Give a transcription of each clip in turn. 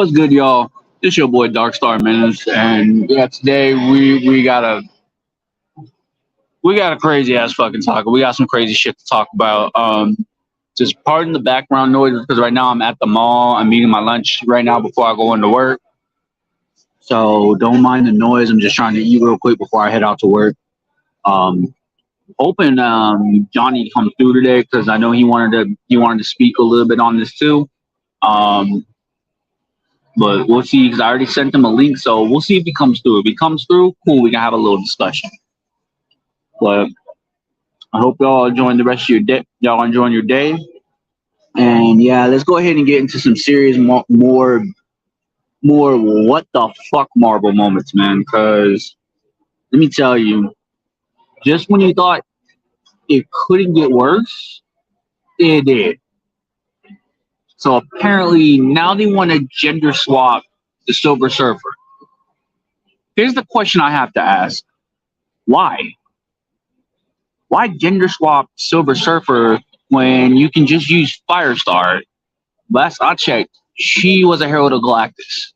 What's good, y'all? It's your boy Dark Star Menace, and yeah, today we got a crazy ass fucking talk. We got some crazy shit to talk about. Just pardon the background noise because right now I'm at the mall. I'm eating my lunch right now before I go into work, so don't mind the noise. I'm just trying to eat real quick before I head out to work. Um, Hoping Johnny comes through today because I know he wanted to speak a little bit on this too. Um, But we'll see because I already sent him a link, so we'll see if he comes through. If he comes through, cool, we can have a little discussion. But I hope y'all enjoying the rest of your day. Y'all enjoying your day. And yeah, let's go ahead and get into some serious more what the fuck Marvel moments, man. Because let me tell you, just when you thought it couldn't get worse, it did. So apparently now they want to gender swap the Silver Surfer. Here's the question I have to ask. Why? Why gender swap Silver Surfer when you can just use Firestar? Last I checked, she was a Herald of Galactus.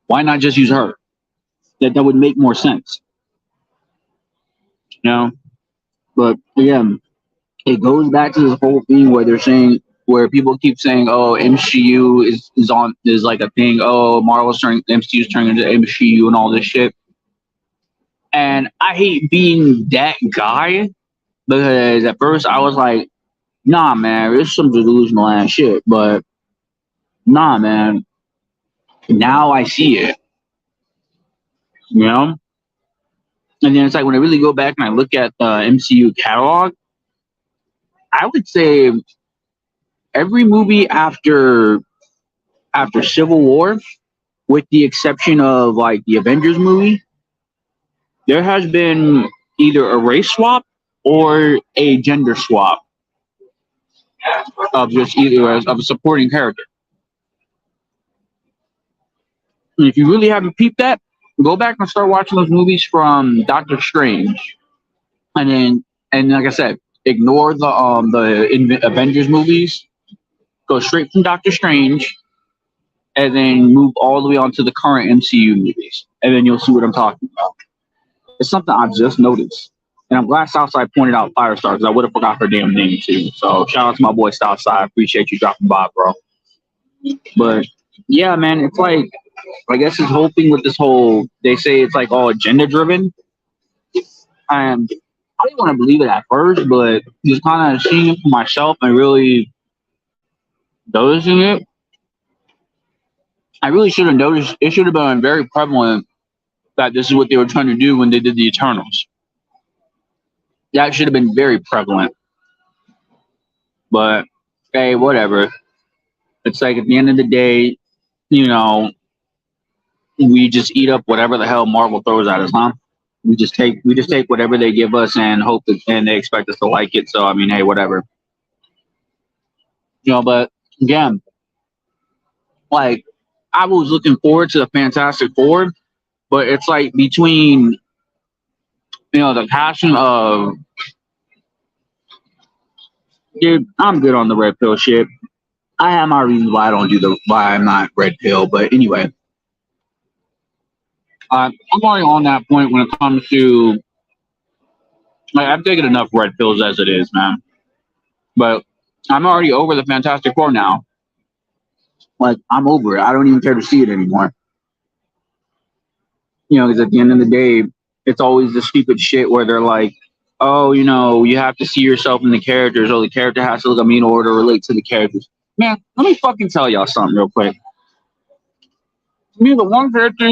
Why not just use her? That would make more sense. You know? But again, it goes back to this whole thing where they're saying where people keep saying, "Oh, MCU is like a thing. Oh, Marvel's turning MCU's turning into MCU and all this shit." And I hate being that guy because at first I was like, "Nah, man, it's some delusional ass shit." But nah, man, now I see it. You know. And then it's like when I really go back and I look at the MCU catalog, I would say every movie after Civil War, with the exception of like the Avengers movie, there has been either a race swap or a gender swap of just either of a supporting character. And if you really haven't peeped that, go back and start watching those movies from Doctor Strange, and like I said, ignore the Avengers movies. Go straight from Doctor Strange, and then move all the way on to the current MCU movies, and then you'll see what I'm talking about. It's something I've just noticed. And I'm glad Southside pointed out Firestar because I would have forgot her damn name too. So shout out to my boy Southside. Appreciate you dropping by, bro. But yeah, man, it's like I guess his whole thing with this whole they say it's like all agenda driven. And I didn't want to believe it at first, but just kind of seeing it for myself and really noticing it, I really should have noticed. It should have been very prevalent that this is what they were trying to do when they did the Eternals. That should have been very prevalent. But hey, whatever. It's like at the end of the day, you know, we just eat up whatever the hell Marvel throws at us, huh? We just take whatever they give us and hope that and they expect us to like it. So I mean, hey, whatever. But again, like I was looking forward to the Fantastic Four, but it's like between the passion of dude, I'm good on the red pill shit. I have my reasons why I'm not red pill, but anyway, I'm already on that point when it comes to like I've taken enough red pills as it is, man. But I'm already over the Fantastic Four now. Like I'm over it. I don't even care to see it anymore. Because at the end of the day, it's always the stupid shit where they're like, oh, you have to see yourself in the characters, or the character has to look at me in order to relate to the characters. Man, let me fucking tell y'all something real quick. To me, the one character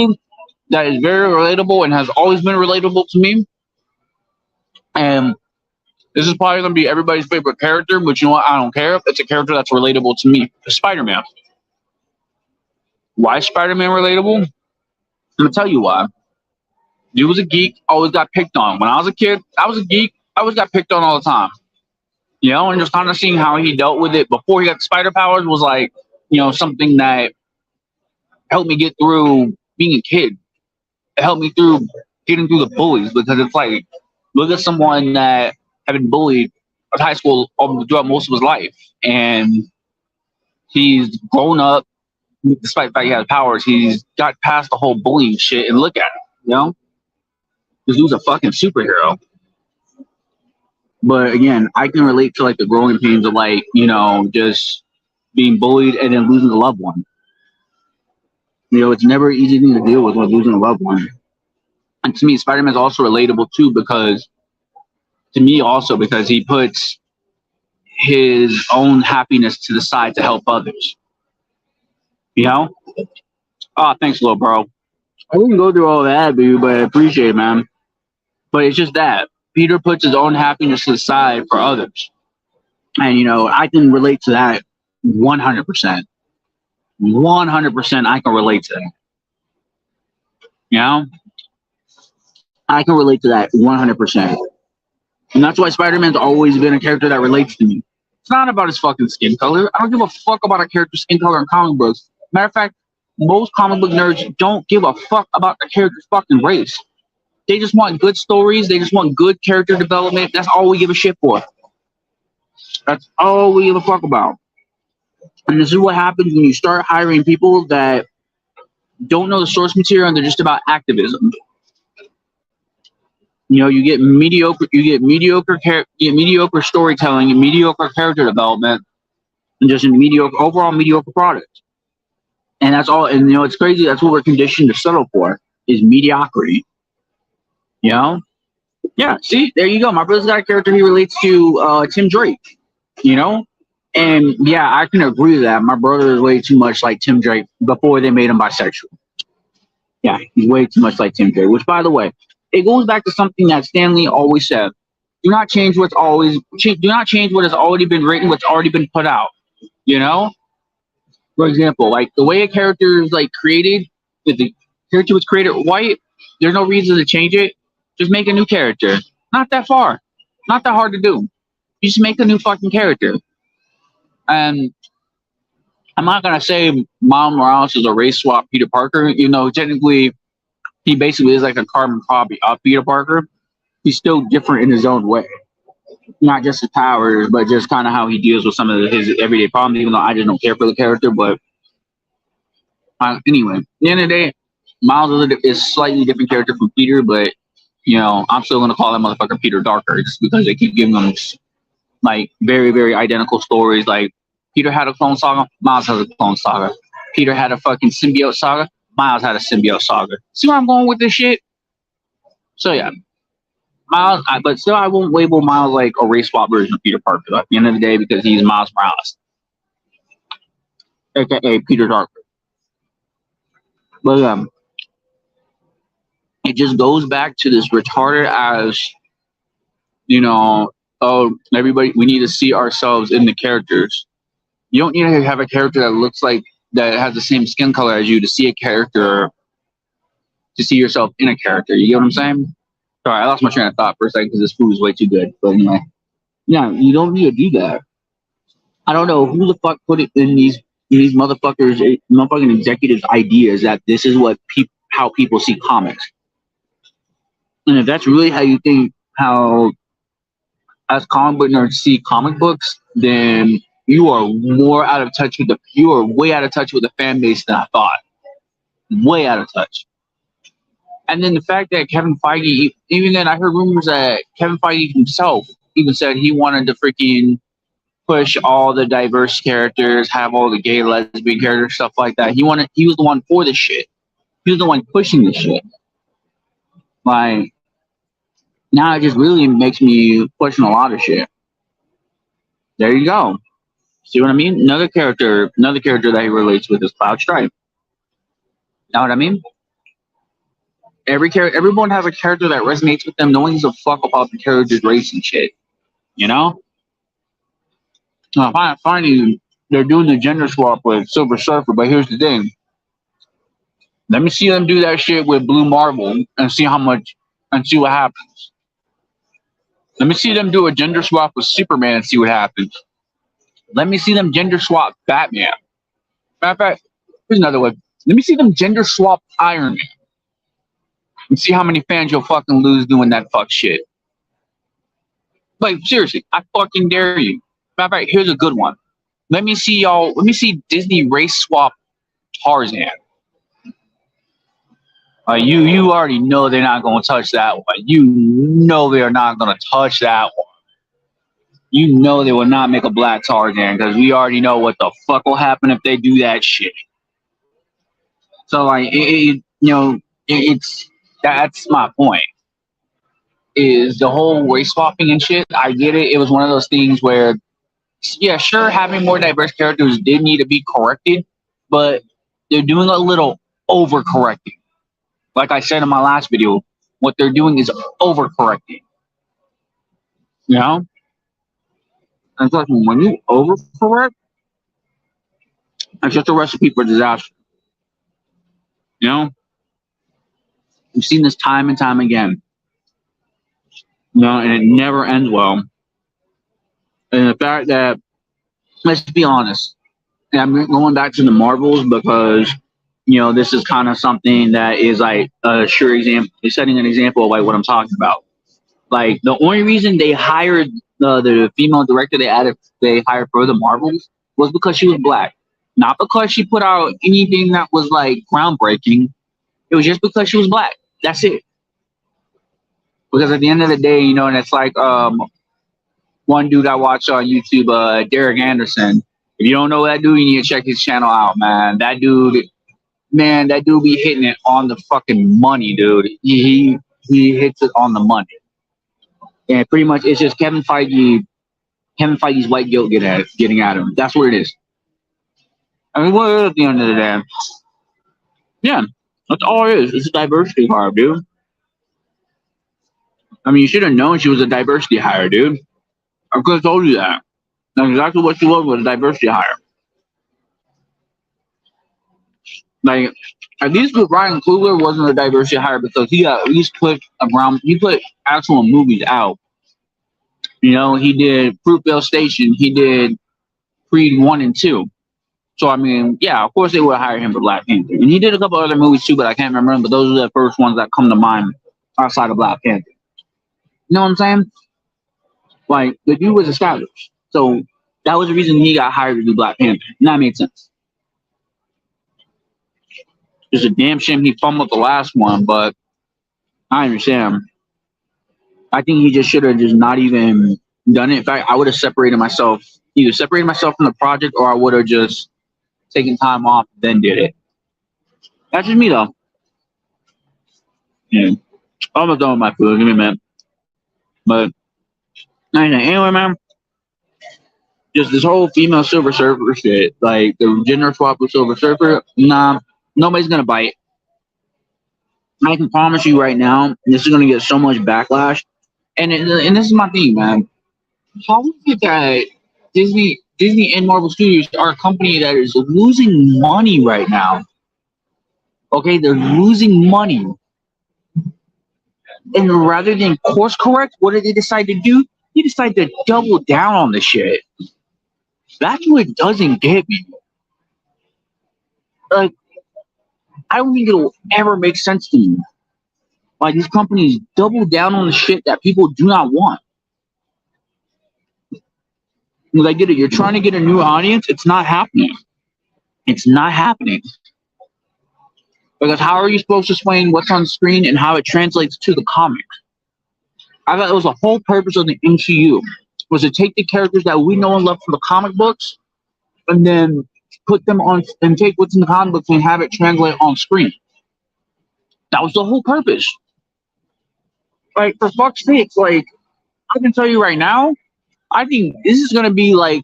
that is very relatable and has always been relatable to me, and this is probably going to be everybody's favorite character, but you know what? I don't care. It's a character that's relatable to me. Spider-Man. Why is Spider-Man relatable? I'm going to tell you why. Dude was a geek, always got picked on. When I was a kid, I was a geek, I always got picked on all the time. And just kind of seeing how he dealt with it before he got spider powers was like, something that helped me get through being a kid. It helped me through getting through the bullies because it's like, look at someone that had been bullied at high school throughout most of his life. And he's grown up, despite the fact he has powers, he's got past the whole bullying shit. And look at him, you know, this dude's a fucking superhero. But again, I can relate to like the growing pains of like, you know, just being bullied and then losing a loved one. You know, it's never an easy thing to deal with when losing a loved one. And to me, Spider-Man is also relatable too because he puts his own happiness to the side to help others. You know? Oh, thanks, little bro. I wouldn't go through all that, dude, but I appreciate it, man. But it's just that Peter puts his own happiness to the side for others. And, you know, I can relate to that 100%. 100% I can relate to that. You know? I can relate to that 100%. And that's why Spider-Man's always been a character that relates to me. It's not about his fucking skin color. I don't give a fuck about a character's skin color in comic books. Matter of fact, most comic book nerds don't give a fuck about the character's fucking race. They just want good stories. They just want good character development. That's all we give a shit for. That's all we give a fuck about. And this is what happens when you start hiring people that don't know the source material and they're just about activism. You know, you get mediocre storytelling and mediocre character development, and just a overall mediocre product. And that's all. And you know, it's crazy. That's what we're conditioned to settle for is mediocrity. You know? Yeah. See, there you go. My brother's got a character he relates to Tim Drake. You know? And yeah, I can agree with that. My brother is way too much like Tim Drake before they made him bisexual. Yeah, he's way too much like Tim Drake. Which, by the way, it goes back to something that Stan Lee always said: do not change what has already been written, what's already been put out. You know, for example, like the way a character is like created, if the character was created white, there's no reason to change it. Just make a new character. Not that far, not that hard to do. You just make a new fucking character. And I'm not gonna say Miles Morales is a race swap Peter Parker. You know, technically, he basically is like a carbon copy of Peter Parker. He's still different in his own way. Not just his powers, but just kind of how he deals with some of his everyday problems, even though I just don't care for the character. But anyway, at the end of the day, Miles is a slightly different character from Peter, but, you know, I'm still going to call that motherfucker Peter Darker just because they keep giving him, like, very, very identical stories. Like, Peter had a clone saga, Miles has a clone saga. Peter had a fucking symbiote saga, Miles had a symbiote saga. See where I'm going with this shit? So, yeah. Miles, but still, I won't label Miles like a race swap version of Peter Parker at the end of the day because he's Miles Morales, aka Peter Darker. But it just goes back to this retarded as, you know, oh, everybody, we need to see ourselves in the characters. You don't need to have a character that looks like that has the same skin color as you to see a character, to see yourself in a character. You get what I'm saying? Sorry, I lost my train of thought for a second because this food is way too good. But anyway, yeah, you don't need to do that. I don't know who the fuck put it in these motherfucking executives' ideas that this is what how people see comics. And if that's really how you think how as comic book nerds see comic books, then you are way out of touch with the fan base than I thought. Way out of touch. And then the fact that Kevin Feige, even then I heard rumors that Kevin Feige himself even said he wanted to freaking push all the diverse characters, have all the gay, lesbian characters, stuff like that. He was the one for this shit. He was the one pushing this shit. Like, now it just really makes me question a lot of shit. There you go. See what I mean? Another character that he relates with is Cloud Stripe. Know what I mean? Everyone has a character that resonates with them. No one gives a fuck about the character's race and shit. You know? Finally, they're doing the gender swap with Silver Surfer, but here's the thing. Let me see them do that shit with Blue Marvel and see what happens. Let me see them do a gender swap with Superman and see what happens. Let me see them gender swap Batman. Matter of fact, here's another one. Let me see them gender swap Iron Man. And see how many fans you'll fucking lose doing that fuck shit. Like, seriously, I fucking dare you. Matter of fact, here's a good one. Let me see Disney race swap Tarzan. You already know they're not going to touch that one. You know they are not going to touch that one. You know they will not make a black Tarzan because we already know what the fuck will happen if they do that shit. So like, it's that's my point. Is the whole race swapping and shit. I get it. It was one of those things where, yeah, sure, having more diverse characters did need to be corrected, but they're doing a little overcorrecting. Like I said in my last video, what they're doing is overcorrecting. You know? And trust me, when you overcorrect, it's just a recipe for disaster. You know? We've seen this time and time again. You know, and it never ends well. And the fact that, let's be honest, and I'm going back to the Marvels because, this is kind of something that is like a sure example, setting an example of like what I'm talking about. Like the only reason they hired the female director they hired for the Marvels was because she was black, not because she put out anything that was like groundbreaking. It was just because she was black. That's it. Because at the end of the day, and it's like one dude I watch on YouTube, Derek Anderson. If you don't know that dude, you need to check his channel out, man. That dude be hitting it on the fucking money, dude. He hits it on the money. And pretty much it's just Kevin Feige's white guilt getting at him. That's what it is. I mean, what is it at the end of the day? Yeah, that's all it is. It's a diversity hire, dude. I mean, you should have known she was a diversity hire, dude. I could have told you that. That's exactly what she was a diversity hire. Like, at least with Ryan Coogler wasn't a diversity hire because he at least put actual movies out. He did Fruitvale Station. He did Creed 1 and 2. So, I mean, yeah, of course they would hire him for Black Panther. And he did a couple other movies too, but I can't remember them. But those are the first ones that come to mind outside of Black Panther. You know what I'm saying? Like, the dude was established. So, that was the reason he got hired to do Black Panther. And that made sense. It's a damn shame he fumbled the last one, but I understand. I think he just should have just not even done it. In fact, I would have either separated myself from the project or I would have just taken time off and then did it. That's just me, though. Yeah. I'm almost done with my food. Give me a minute. But, anyway, man. Just this whole female Silver Surfer shit. Like, the gender swap with Silver Surfer. Nah, nobody's going to bite. I can promise you right now, this is going to get so much backlash. And this is my thing, man. How is it that Disney and Marvel Studios are a company that is losing money right now? Okay, they're losing money. And rather than course correct, what did they decide to do? They decided to double down on the shit. That's what doesn't get me. Like, I don't think it'll ever make sense to me. Like, these companies double down on the shit that people do not want. I get it. You're trying to get a new audience. It's not happening. It's not happening. Because how are you supposed to explain what's on screen and how it translates to the comics? I thought it was the whole purpose of the MCU was to take the characters that we know and love from the comic books and then put them on and take what's in the comic books and have it translate on screen. That was the whole purpose. Like, for fuck's sake, like, I can tell you right now, I think this is going to be like,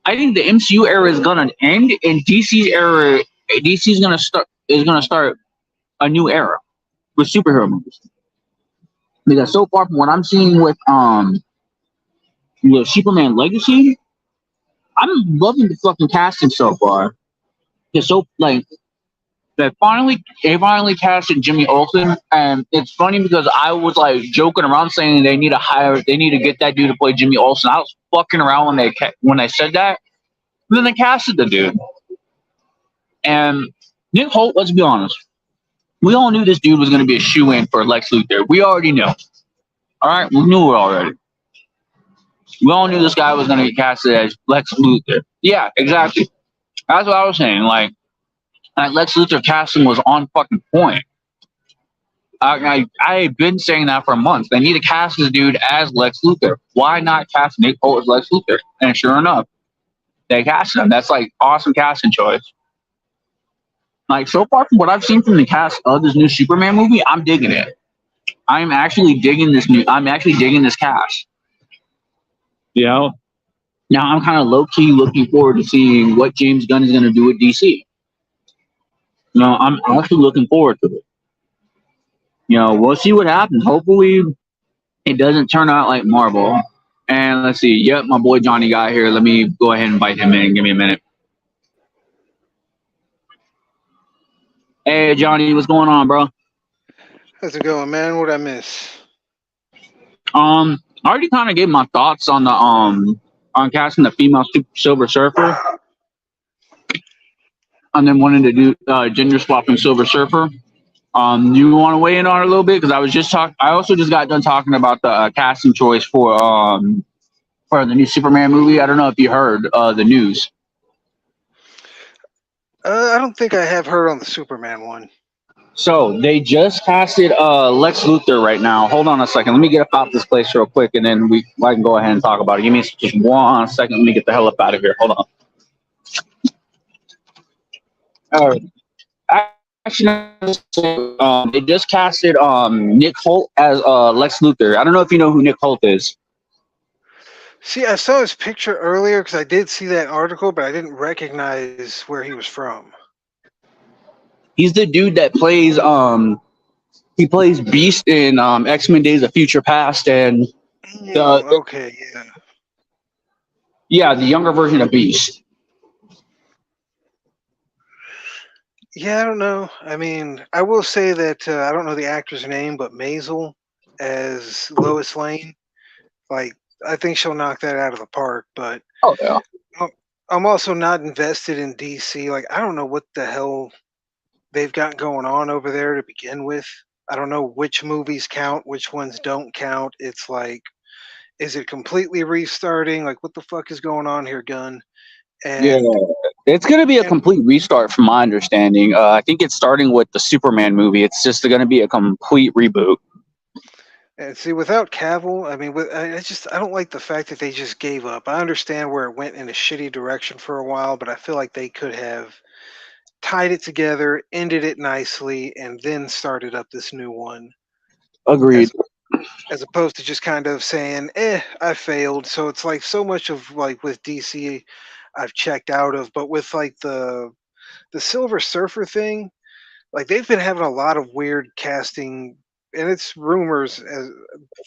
I think the MCU era is going to end and DC is going to start a new era with superhero movies. Because so far from what I'm seeing with Superman Legacy, I'm loving the fucking casting so far. It's so like they finally casted Jimmy Olsen, and it's funny because I was like joking around saying they need to get that dude to play Jimmy Olsen. I was fucking around when they said that. And then they casted the dude, and Nick Holt. Let's be honest, we all knew this dude was going to be a shoe-in for Lex Luthor. We already knew. All right, we knew it already. We all knew this guy was going to get casted as Lex Luthor. Yeah, exactly. That's what I was saying. Like, And Lex Luthor casting was on fucking point. I've been saying that for months. They need to cast this dude as Lex Luthor. Why not cast Nick Holt as Lex Luthor? And sure enough, they cast him. That's like awesome casting choice. Like so far from what I've seen from the cast of this new Superman movie, I'm digging it. I'm actually digging this new. I'm actually digging this cast. You know, now I'm kind of low key looking forward to seeing what James Gunn is going to do with DC. You know, I'm actually looking forward to it. You know, we'll see what happens. Hopefully, it doesn't turn out like Marvel. And let's see. Yep, my boy Johnny got here. Let me go ahead and invite him in. Give me a minute. Hey, Johnny, what's going on, bro? How's it going, man? What'd I miss? I already kind of gave my thoughts on the on casting the female Silver Surfer, and then wanting to do gender swapping Silver Surfer. You want to weigh in on it a little bit because I was just talking. I also just got done talking about the casting choice for the new Superman movie. I don't know if you heard the news. I don't think I have heard on the Superman one. So they just casted Lex Luthor right now. Hold on a second. Let me get up out this place real quick, and then I can go ahead and talk about it. Give me just 1 second. Let me get the hell up out of here. Hold on. All right. Actually, they just casted Nick Holt as Lex Luthor. I don't know if you know who Nick Holt is. See, I saw his picture earlier because I did see that article, but I didn't recognize where he was from. He's the dude that plays he plays Beast in X-Men Days of Future Past, and Okay, yeah, the younger version of Beast. yeah. I don't know. I mean, I will say that I don't know the actor's name, but Maisel as Lois Lane, like I think she'll knock that out of the park. But Oh yeah. I'm also not invested in DC. Like I don't know what the hell they've got going on over there to begin with. I don't know which movies count, which ones don't count. It's like, is it completely restarting? Like, what the fuck is going on here, Gunn? Yeah, And it's going to be a and complete restart, from my understanding. I think it's starting with the Superman movie. It's just going to be a complete reboot. and see, without Cavill, I mean, I don't like the fact that they just gave up. I understand where it went in a shitty direction for a while, but I feel like they could have tied it together, ended it nicely, and then started up this new one. Agreed. As as opposed to just kind of saying, I failed. So it's like so much of like with DC I've checked out of, but with like the Silver Surfer thing, like they've been having a lot of weird casting, and it's rumors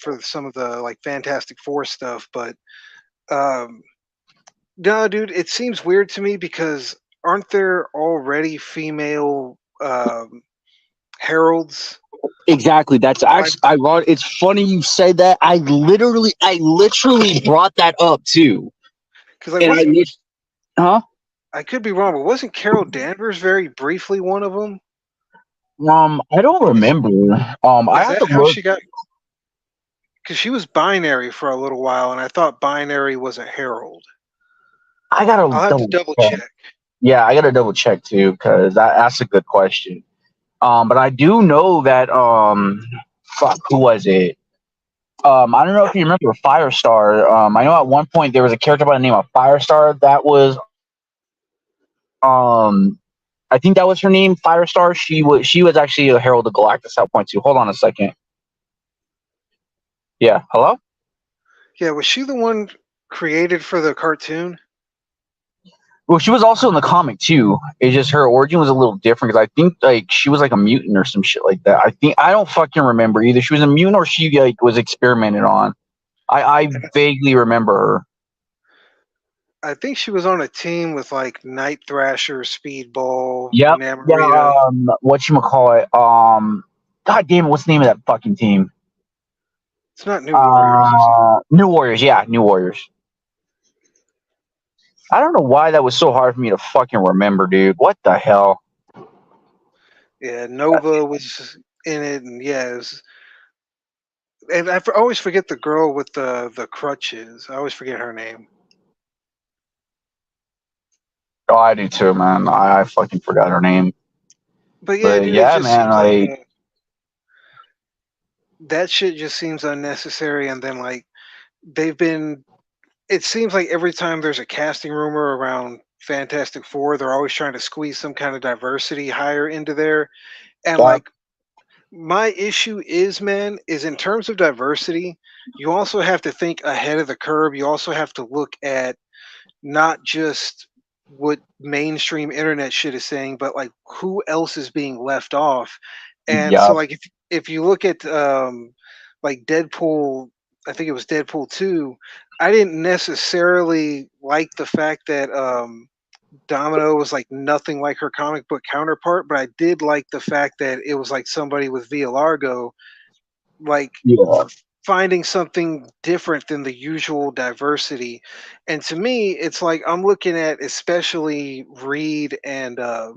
for some of the like Fantastic Four stuff, but um no, dude, it seems weird to me because aren't there already female heralds? Exactly. That's Like, actually ironic. It's funny you say that. I literally brought that up too. because like And wasn't huh? I could be wrong, but wasn't Carol Danvers very briefly one of them? I don't remember. I Is have that to how look. she got? Because she was binary for a little while, and I thought binary was a herald. I gotta I'll have to double double check. check. Yeah, I gotta double check too because that's a good question. But I do know that fuck, who was it? I don't know if you remember Firestar. I know at one point there was a character by the name of Firestar that was I think that was her name, Firestar. She was actually a Herald of Galactus at point two. Hold on a second. Yeah, hello. Yeah, was she the one created for the cartoon? Well, she was also in the comic too. It's just her origin was a little different because I think like she was like a mutant or some shit like that. I don't fucking remember either. She was a mutant or she like was experimented on. I vaguely remember her. I think she was on a team with like Night Thrasher, Speedball, Yep. Yeah. Namorita. What you call it? God damn it! What's the name of that fucking team? It's not New Warriors, is it? New Warriors. Yeah, New Warriors. I don't know why that was so hard for me to fucking remember, dude. What the hell? Yeah, Nova was in it, and yeah, and always forget the girl with the crutches. I always forget her name. Oh, I do too, man. I fucking forgot her name. But yeah, But dude, it yeah, just man, seems like like that shit just seems unnecessary. And then like they've been, it seems like every time there's a casting rumor around Fantastic Four, they're always trying to squeeze some kind of diversity higher into there. And yeah, like my issue is, man, is in terms of diversity, you also have to think ahead of the curve. You also have to look at not just what mainstream internet shit is saying, but like who else is being left off. And yeah, so like if you look at like Deadpool, I think it was Deadpool 2, I didn't necessarily like the fact that Domino was like nothing like her comic book counterpart, but I did like the fact that it was like somebody with Via Largo, like yeah, finding something different than the usual diversity. And to me, it's like I'm looking at especially Reed and the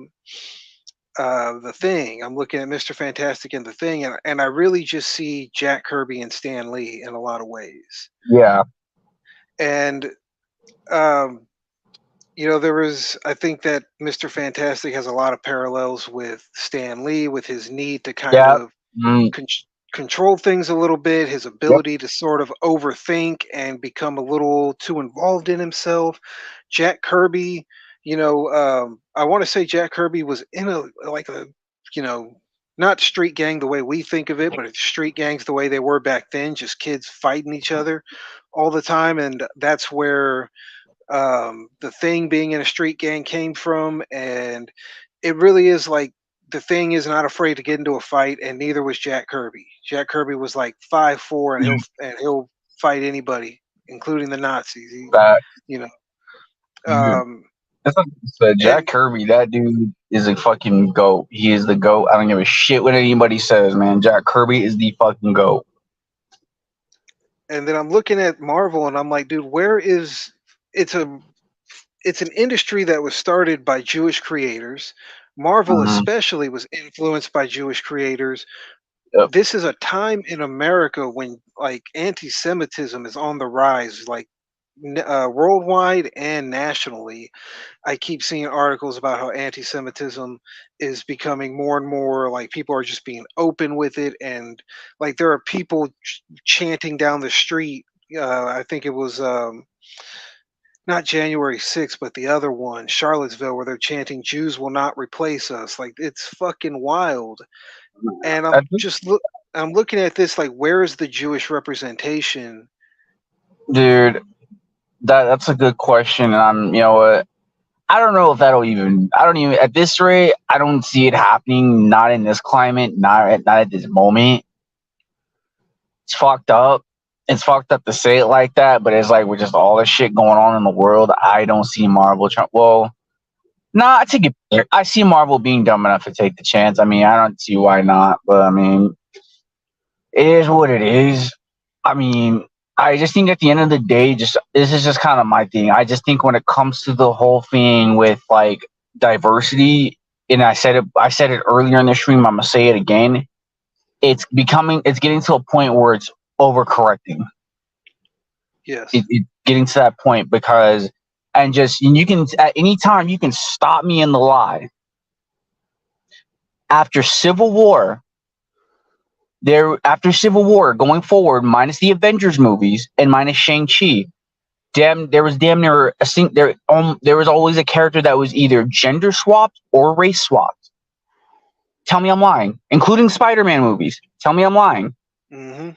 Thing. I'm looking at Mr. Fantastic and the Thing, and I really just see Jack Kirby and Stan Lee in a lot of ways. yeah, And um, you know, there was, I think that Mr. Fantastic has a lot of parallels with Stan Lee, with his need to kind yeah, of mm, con- control things a little bit, his yep, ability to sort of overthink and become a little too involved in himself. Jack Kirby, you know, I want to say Jack Kirby was in a, like a, you know, not street gang the way we think of it, but it's street gangs the way they were back then, just kids fighting each other all the time. And that's where the Thing being in a street gang came from. And it really is like the Thing is not afraid to get into a fight, and neither was Jack Kirby. Jack Kirby was like 5'4", and mm, he'll fight anybody, including the Nazis. that You know, dude. um, That's like I said, Jack and Kirby, that dude is a fucking goat. He is the goat. I don't give a shit what anybody says, man. Jack Kirby is the fucking goat. and then I'm looking at Marvel, and I'm like, dude, where is it's a it's an industry that was started by Jewish creators. Marvel Mm-hmm. especially was influenced by Jewish creators. Yep. This is a time in America when like anti-Semitism is on the rise, like worldwide and nationally. I keep seeing articles about how anti-Semitism is becoming more and more like people are just being open with it, and like there are people chanting down the street. I think it was not January 6th, but the other one, Charlottesville, where they're chanting "Jews will not replace us." Like it's fucking wild. And I think, I'm looking at this like where is the Jewish representation? dude, that's a good question. And you know what? I don't know if I don't even, at this rate, I don't see it happening. Not in this climate, not at this moment. It's fucked up. It's fucked up to say it like that, but it's like with just all the shit going on in the world, I don't see Marvel trying. Well, nah, I take it back. I see Marvel being dumb enough to take the chance. I mean, I don't see why not, but I mean, it is what it is. I mean, I just think at the end of the day, just this is just kind of my thing. I just think when it comes to the whole thing with like diversity, and I said it earlier in the stream, I'm gonna say it again. It's getting to a point where it's overcorrecting. Yes. It's getting to that point because, and you can at any time you can stop me in the lie. After Civil War, after Civil War going forward, minus the Avengers movies and minus Shang-Chi, there was damn near there was always a character that was either gender swapped or race swapped. Tell me I'm lying, including Spider-Man movies. Tell me I'm lying. Hmm.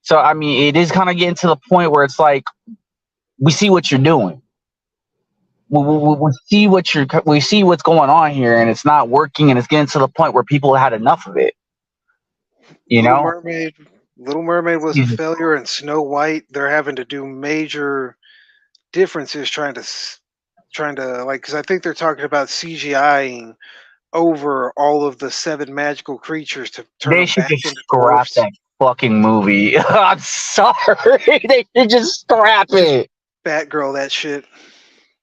So I mean, it is kind of getting to the point where it's like we see what you're doing. We see what's going on here, and it's not working, and it's getting to the point where people had enough of it. You Little know? Mermaid. Little Mermaid was a failure, and Snow White. They're having to do major differences trying to like because I think they're talking about CGIing over all of the seven magical creatures to turn They them should back just into scrap dwarfs. that fucking movie. I'm sorry. They should just scrap Just it. Batgirl that shit.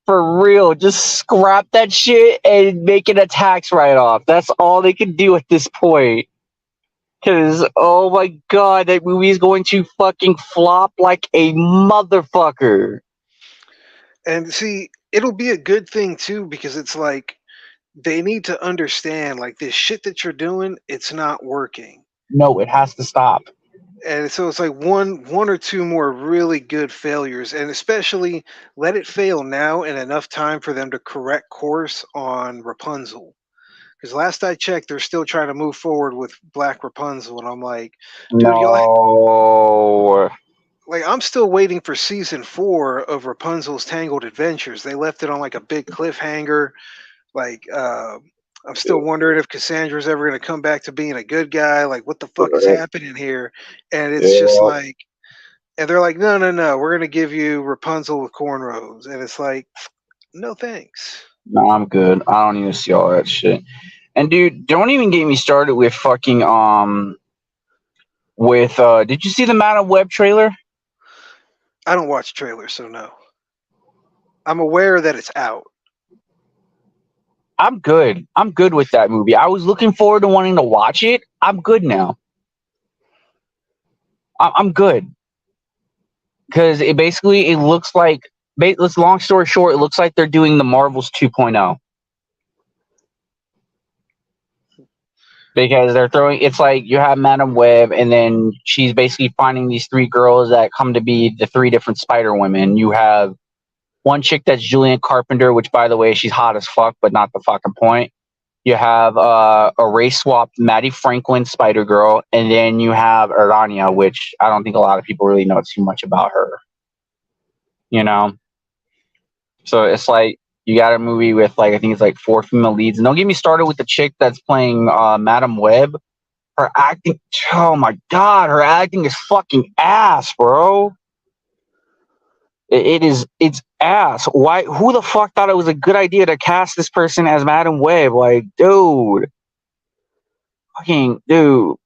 For real. Just scrap that shit and make it a tax write off. That's all they can do at this point. Because, oh my god, that movie is going to fucking flop like a motherfucker. And see, it'll be a good thing too because it's like they need to understand like this shit that you're doing, it's not working. No, it has to stop. And so it's like one or two more really good failures, and especially let it fail now and enough time for them to correct course on Rapunzel. Because last I checked, they're still trying to move forward with Black Rapunzel, and I'm like, dude, y'all, No. like, I'm still waiting for season 4 of Rapunzel's Tangled Adventures. They left it on like a big cliffhanger. Like, I'm still wondering if Cassandra's ever going to come back to being a good guy. Like, what the fuck is happening here? And it's just Yeah. like, and they're like, no, no, no, we're going to give you Rapunzel with cornrows. And it's like, no thanks. No, I'm good. I don't need to see all that shit. And dude, don't even get me started with fucking with did you see the Madam Web trailer? I don't watch trailers, so no. I'm aware that it's out. I'm good. I'm good with that movie. I was looking forward to wanting to watch it. I'm good now. I'm good because it looks like. Let's long story short, it looks like they're doing the Marvels 2.0 because they're throwing. It's like you have Madam Web, and then she's basically finding these three girls that come to be the three different Spider Women. You have one chick that's Julian Carpenter, which by the way, she's hot as fuck, but not the fucking point. You have a race swapped Maddie Franklin Spider Girl, and then you have Arania, which I don't think a lot of people really know too much about her. You know, so it's like you got a movie with like I think it's like 4 female leads, and don't get me started with the chick that's playing Madam Web. Her acting, oh my god, her acting is fucking ass, bro. It's ass. Why? Who the fuck thought it was a good idea to cast this person as Madam Web? Like, dude, fucking dude.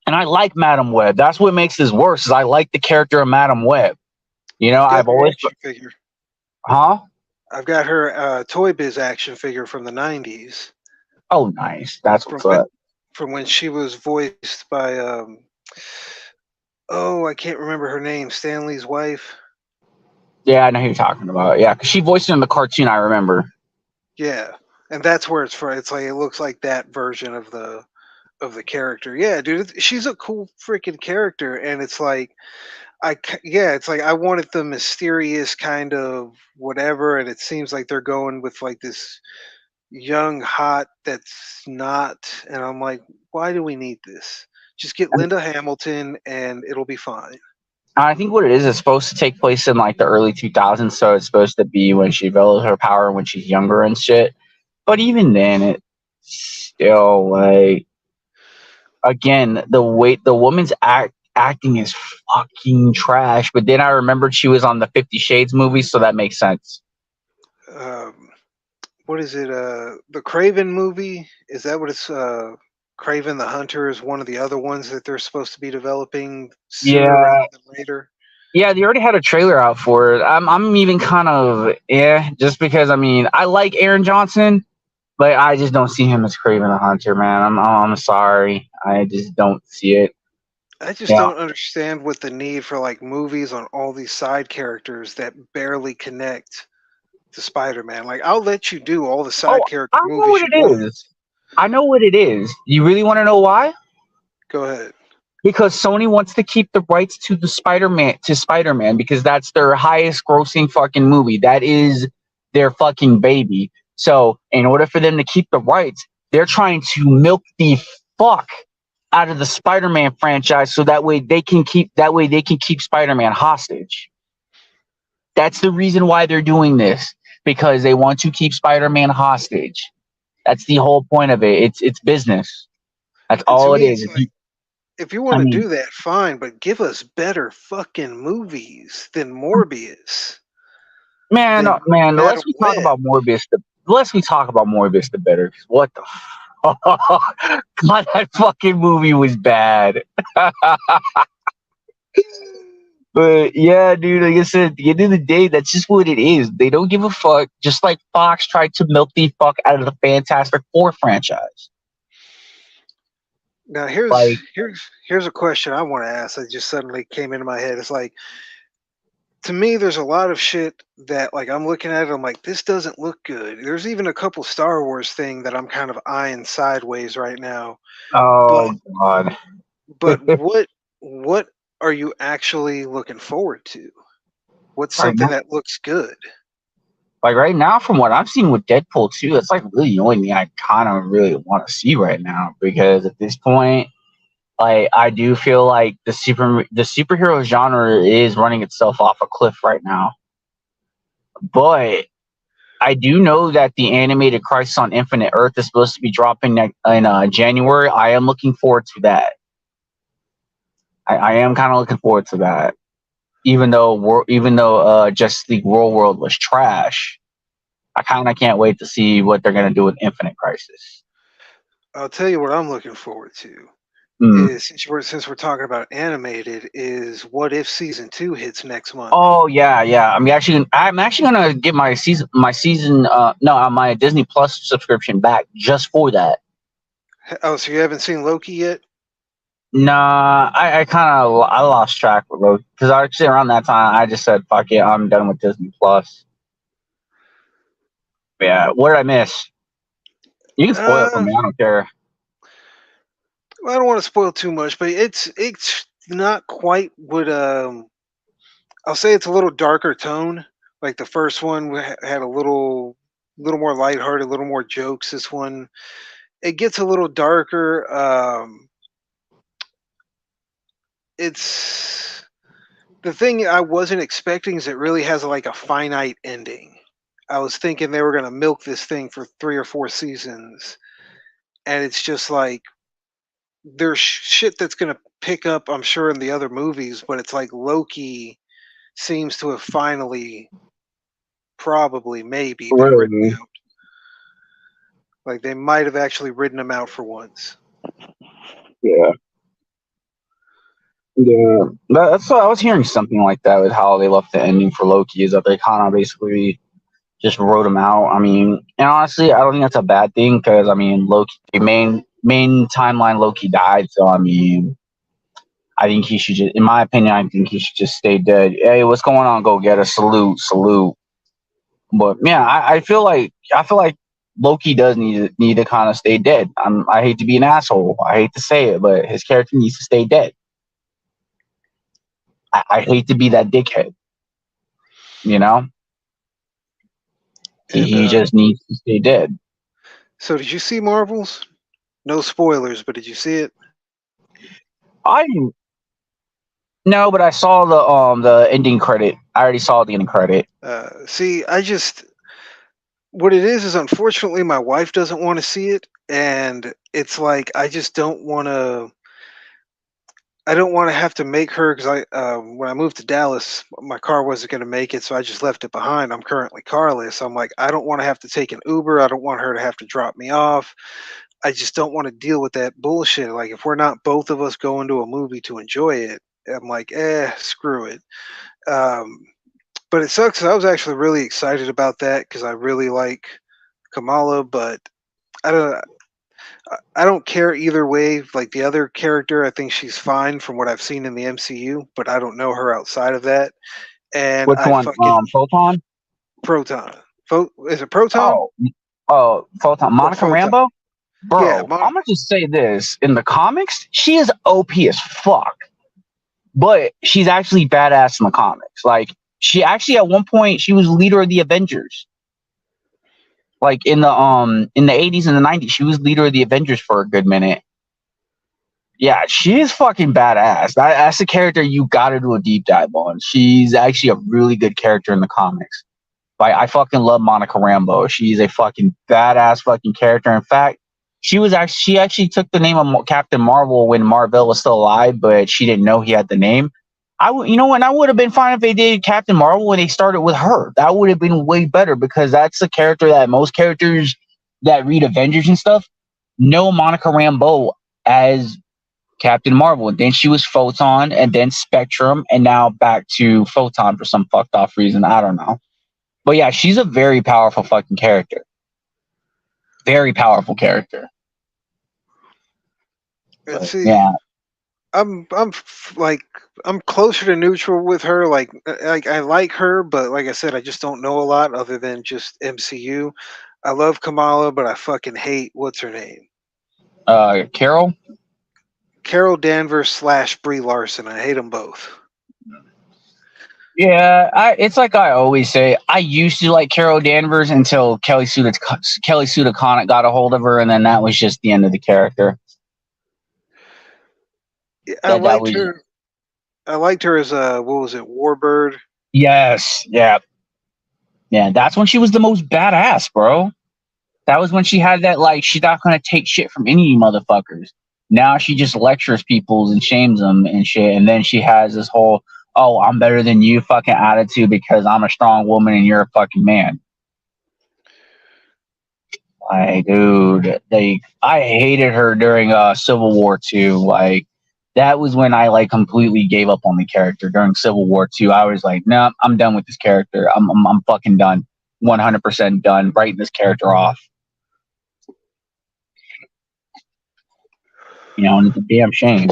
And I like Madam Web. That's what makes this worse. Is I like the character of Madam Web. You know, I've got I've her always, action figure. huh? I've got her Toy Biz action figure from the '90s. Oh, nice. That's From what's when, up. from when she was voiced by oh, I can't remember her name, Stanley's wife. Yeah, I know who you're talking about. Yeah, because she voiced it in the cartoon. I remember. Yeah, and that's where it's from. It's like it looks like that version of the character. Yeah, dude, she's a cool freaking character, and it's like yeah, it's like I wanted the mysterious kind of whatever, and it seems like they're going with like this young hot that's not, and I'm like, why do we need this? Just get Linda Hamilton, and it'll be fine. I think what it is, it's supposed to take place in like the early 2000s, so it's supposed to be when she develops her power when she's younger and shit. But even then, it's still like again the woman's acting is fucking trash. But then I remembered she was on the 50 Shades movie, so that makes sense. Um, what is it? The Craven movie? Is that what it's? Craven the Hunter is one of the other ones that they're supposed to be developing sooner rather Yeah, than later. yeah, they already had a trailer out for it. I'm even kind of just because I mean I like Aaron Johnson, but I just don't see him as Craven the Hunter, man. I'm sorry, I just don't see it. I just Yeah. don't understand what the need for like movies on all these side characters that barely connect to Spider-Man. Like I'll let you do all the Oh, side character I know movies what you it want. is. I know what it is. You really want to know why? Go ahead. Because Sony wants to keep the rights to the Spider-Man because that's their highest grossing fucking movie. That is their fucking baby. So in order for them to keep the rights, they're trying to milk the fuck out of the Spider-Man franchise so that way they can keep Spider-Man hostage. That's the reason why they're doing this. Because they want to keep Spider-Man hostage. That's the whole point of it. It's business. That's And to all it me, is. it's like if you I want to mean, do that, fine, but give us better fucking movies than Morbius, man, than man. The Madam less we talk Web. about Morbius, the less we talk about Morbius, the better. What the fuck? God, that fucking movie was bad. But yeah, dude, like I said, at the end of the day, that's just what it is. They don't give a fuck. Just like Fox tried to milk the fuck out of the Fantastic Four franchise. Now here's Like, here's here's a question I want to ask that just suddenly came into my head. It's like to me, there's a lot of shit that like I'm looking at it, I'm like, this doesn't look good. There's even a couple Star Wars thing that I'm kind of eyeing sideways right now. But Oh God. what are you actually looking forward to? What's Right something now, that looks good? like right now, from what I've seen with Deadpool 2, it's like really the only thing I kind of really want to see right now because at this point, like I do feel like the superhero genre is running itself off a cliff right now. But I do know that the animated Crisis on Infinite Earth is supposed to be dropping in January. I am looking forward to that. I am kind of looking forward to that. Even though Justice League World was trash, I kind of can't wait to see what they're gonna do with Infinite Crisis. I'll tell you what I'm looking forward to Mm. is since we're talking about animated, is What If season 2 hits next month. Oh yeah, yeah. I'm actually gonna get my Disney Plus subscription back just for that. Oh, so you haven't seen Loki yet? Nah, I lost track with those because actually around that time I just said fuck it, I'm done with Disney Plus. Yeah, what did I miss? You can spoil it for Uh, me. I don't care. well, I don't want to spoil too much, but it's not quite what I'll say it's a little darker tone. Like the first one had a little more lighthearted, a little more jokes. This one it gets a little darker. It's the thing I wasn't expecting is it really has like a finite ending. I was thinking they were gonna milk this thing for 3 or 4 seasons, and it's just like there's shit that's gonna pick up. I'm sure in the other movies, but it's like Loki seems to have finally, probably, maybe been written Really? out. Like they might have actually written him out for once. Yeah. Yeah. That's what I was hearing something like that with how they left the ending for Loki is that they kind of basically just wrote him out. I mean, and honestly, I don't think that's a bad thing because I mean, Loki main timeline Loki died, so I mean, I think he should just, in my opinion, I think he should just stay dead. Hey, what's going on? Go get a salute, salute. But yeah, I feel like Loki does need to kind of stay dead. I hate to be an asshole. I hate to say it, but his character needs to stay dead. I hate to be that dickhead. You know, he, And he just needs to stay dead. so, did you see Marvels? No spoilers, but did you see it? I didn't know, but I saw the ending credit. I already saw the ending credit. See, I just what it is unfortunately my wife doesn't want to see it, and it's like I just don't want to. I don't want to have to make her because when I moved to Dallas, my car wasn't going to make it, so I just left it behind. I'm currently carless. I'm like, I don't want to have to take an Uber. I don't want her to have to drop me off. I just don't want to deal with that bullshit. Like, if we're not both of us going to a movie to enjoy it, I'm like, screw it. Um, but it sucks. I was actually really excited about that because I really like Kamala, but I don't. I don't care either way. Like the other character, I think she's fine from what I've seen in the MCU, but I don't know her outside of that. And Which I one? fucking Photon? Proton. Is it Proton Oh, Photon. or Monica Photon? Rambeau? Yeah, Bro, I'm gonna just say this. In the comics, she is OP as fuck. But she's actually badass in the comics. Like, she actually at one point she was leader of the Avengers. Like in the 80s and the 90s, she was leader of the Avengers for a good minute. Yeah, she is fucking badass. That's a character you gotta do a deep dive on. She's actually a really good character in the comics. Like, I fucking love Monica Rambeau. She's a fucking badass fucking character. In fact, she actually took the name of Captain Marvel when Marvel was still alive, but she didn't know he had the name. And I would have been fine if they did Captain Marvel when they started with her. That would have been way better because that's the character that most characters that read Avengers and stuff know Monica Rambeau as Captain Marvel. And then she was Photon and then Spectrum and now back to Photon for some fucked off reason. I don't know. But yeah, she's a very powerful fucking character. Very powerful character. and But see, yeah. like I'm closer to neutral with her. Like I like her, but like I said, I just don't know a lot other than just MCU. I love Kamala, but I fucking hate what's her name, Carol. Carol Danvers slash Brie Larson. I hate them both. Yeah, it's like I always say. I used to like Carol Danvers until Kelly Sue DeConnick got a hold of her, and then that was just the end of the character. I That liked was her. I liked her as what was it, Warbird? yes, yeah, yeah. That's when she was the most badass, bro. That was when she had that like she's not gonna take shit from any motherfuckers. Now she just lectures people and shames them and shit, and then she has this whole "oh, I'm better than you" fucking attitude because I'm a strong woman and you're a fucking man. Like, dude, I hated her during Civil War Two. Like, that was when I like completely gave up on the character during Civil War Two. I was like, no, nah, I'm done with this character. I'm fucking done, 100% done writing this character off. And it's a damn shame.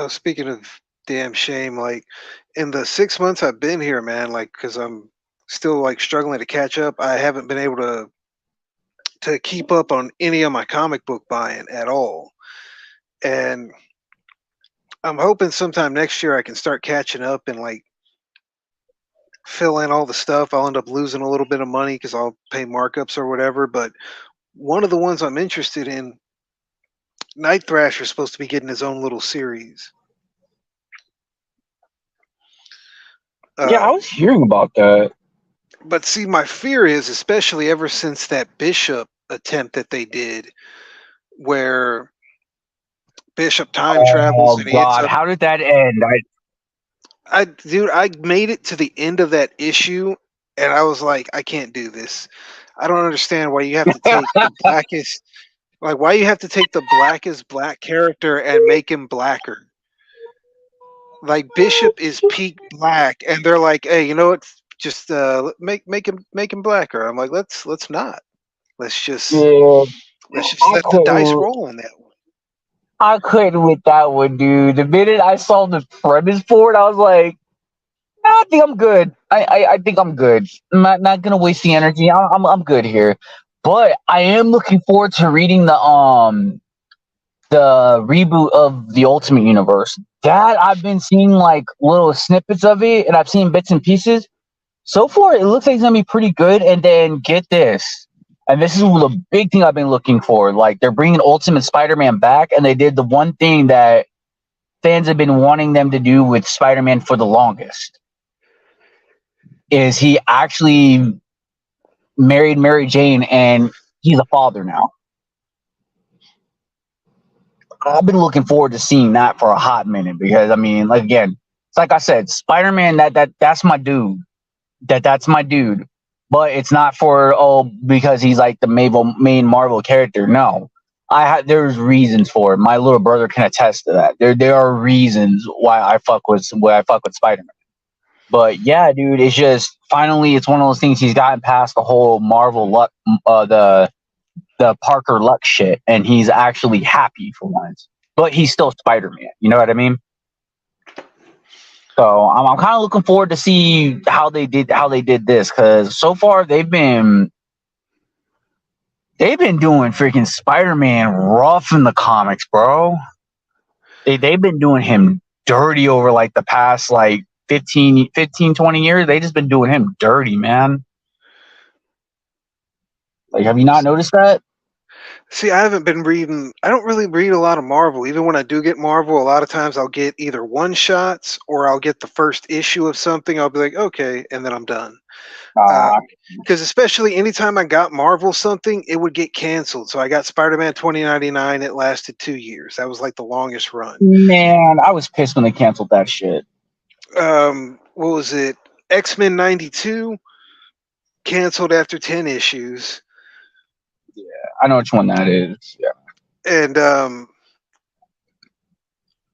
Speaking of damn shame, like in the 6 months I've been here, man, like because I'm still like struggling to catch up. I haven't been able to keep up on any of my comic book buying at all, and I'm hoping sometime next year I can start catching up and like fill in all the stuff. I'll end up losing a little bit of money because I'll pay markups or whatever. But one of the ones I'm interested in, Night Thrasher, is supposed to be getting his own little series. Yeah, I Um, was hearing about that. but see, my fear is, especially ever since that Bishop attempt that they did, where Bishop time travels Oh and he ends God, up. how did that end? I made it to the end of that issue, and I was like, I can't do this. I don't understand why you have to take the blackest, like why you have to take the blackest black character and make him blacker. Like Bishop is peak black, and they're like, hey, you know what? Just make him blacker. I'm like, let's not. Let's just Yeah, let's just I let the dice couldn't. roll on that one. I couldn't with that one, dude. The minute I saw the premise for it, I was like, "Nah, I think I'm good. I think I'm good. I'm not gonna waste the energy. I'm good here." But I am looking forward to reading the reboot of the Ultimate Universe. That I've been seeing like little snippets of it, and I've seen bits and pieces. So far, it looks like it's gonna be pretty good. And then get this, and this is the big thing I've been looking for. Like they're bringing Ultimate Spider-Man back, and they did the one thing that fans have been wanting them to do with Spider-Man for the longest. Is he actually married Mary Jane, and he's a father now? I've been looking forward to seeing that for a hot minute because I mean, like again, it's like I said, Spider-Man. That's my dude. That's my dude. But it's not for because he's like the main Marvel character. No, there's reasons for it. My little brother can attest to that. There are reasons why I fuck with Spider-Man. But yeah, dude, it's just finally it's one of those things he's gotten past the whole Marvel luck, the Parker luck shit, and he's actually happy for once. But he's still Spider-Man. You know what I mean? So I'm kind of looking forward to see how they did this because so far they've been doing freaking Spider-Man rough in the comics, bro. They've been doing him dirty over like the past like 20 years. They just been doing him dirty, man. Like, have you not noticed that? See, I haven't been reading. I don't really read a lot of Marvel. Even when I do get Marvel, a lot of times I'll get either one shots or I'll get the first issue of something. I'll be like, okay, and then I'm done. Uh, Because especially anytime I got Marvel something, it would get canceled. So I got Spider-Man 2099. It lasted 2 years. That was like the longest run. Man, I was pissed when they canceled that shit. What was it? X-Men 92 canceled after 10 issues. I know which one that is. Yeah. And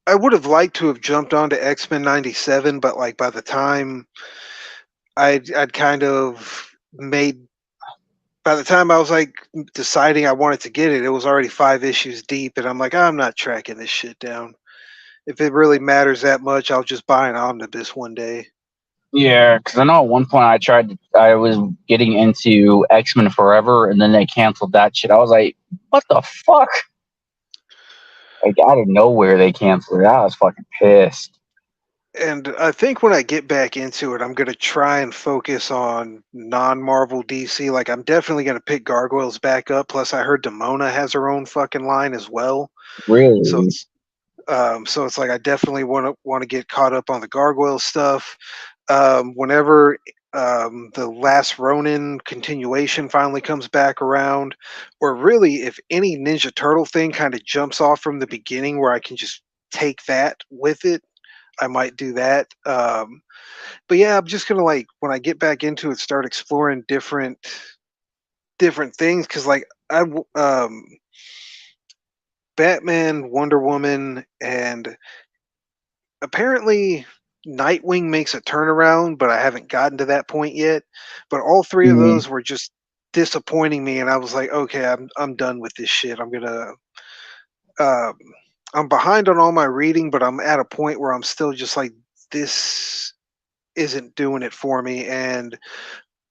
I would have liked to have jumped onto X-Men 97, but like by the time I'd kind of made by the time I was like deciding I wanted to get it, it was already 5 issues deep, and I'm like, I'm not tracking this shit down. If it really matters that much, I'll just buy an omnibus one day. Yeah, because I know at one point I was getting into X-Men Forever, and then they canceled that shit. I was like, what the fuck? Like, out of nowhere, they canceled it. I was fucking pissed. And I think when I get back into it, I'm gonna try and focus on non-Marvel DC. Like, I'm definitely gonna pick Gargoyles back up. Plus, I heard Demona has her own fucking line as well. So Really? it's like I definitely want to get caught up on the Gargoyle stuff. Whenever the Last Ronin continuation finally comes back around, or really if any Ninja Turtle thing kind of jumps off from the beginning where I can just take that with it, I might do that. But yeah, I'm just gonna like when I get back into it, start exploring different things because like Batman, Wonder Woman, and apparently Nightwing makes a turnaround, but I haven't gotten to that point yet. But all three of Mm, those were just disappointing me, and I was like, okay, I'm done with this shit. Um, I'm behind on all my reading, but I'm at a point where I'm still just like, this isn't doing it for me, and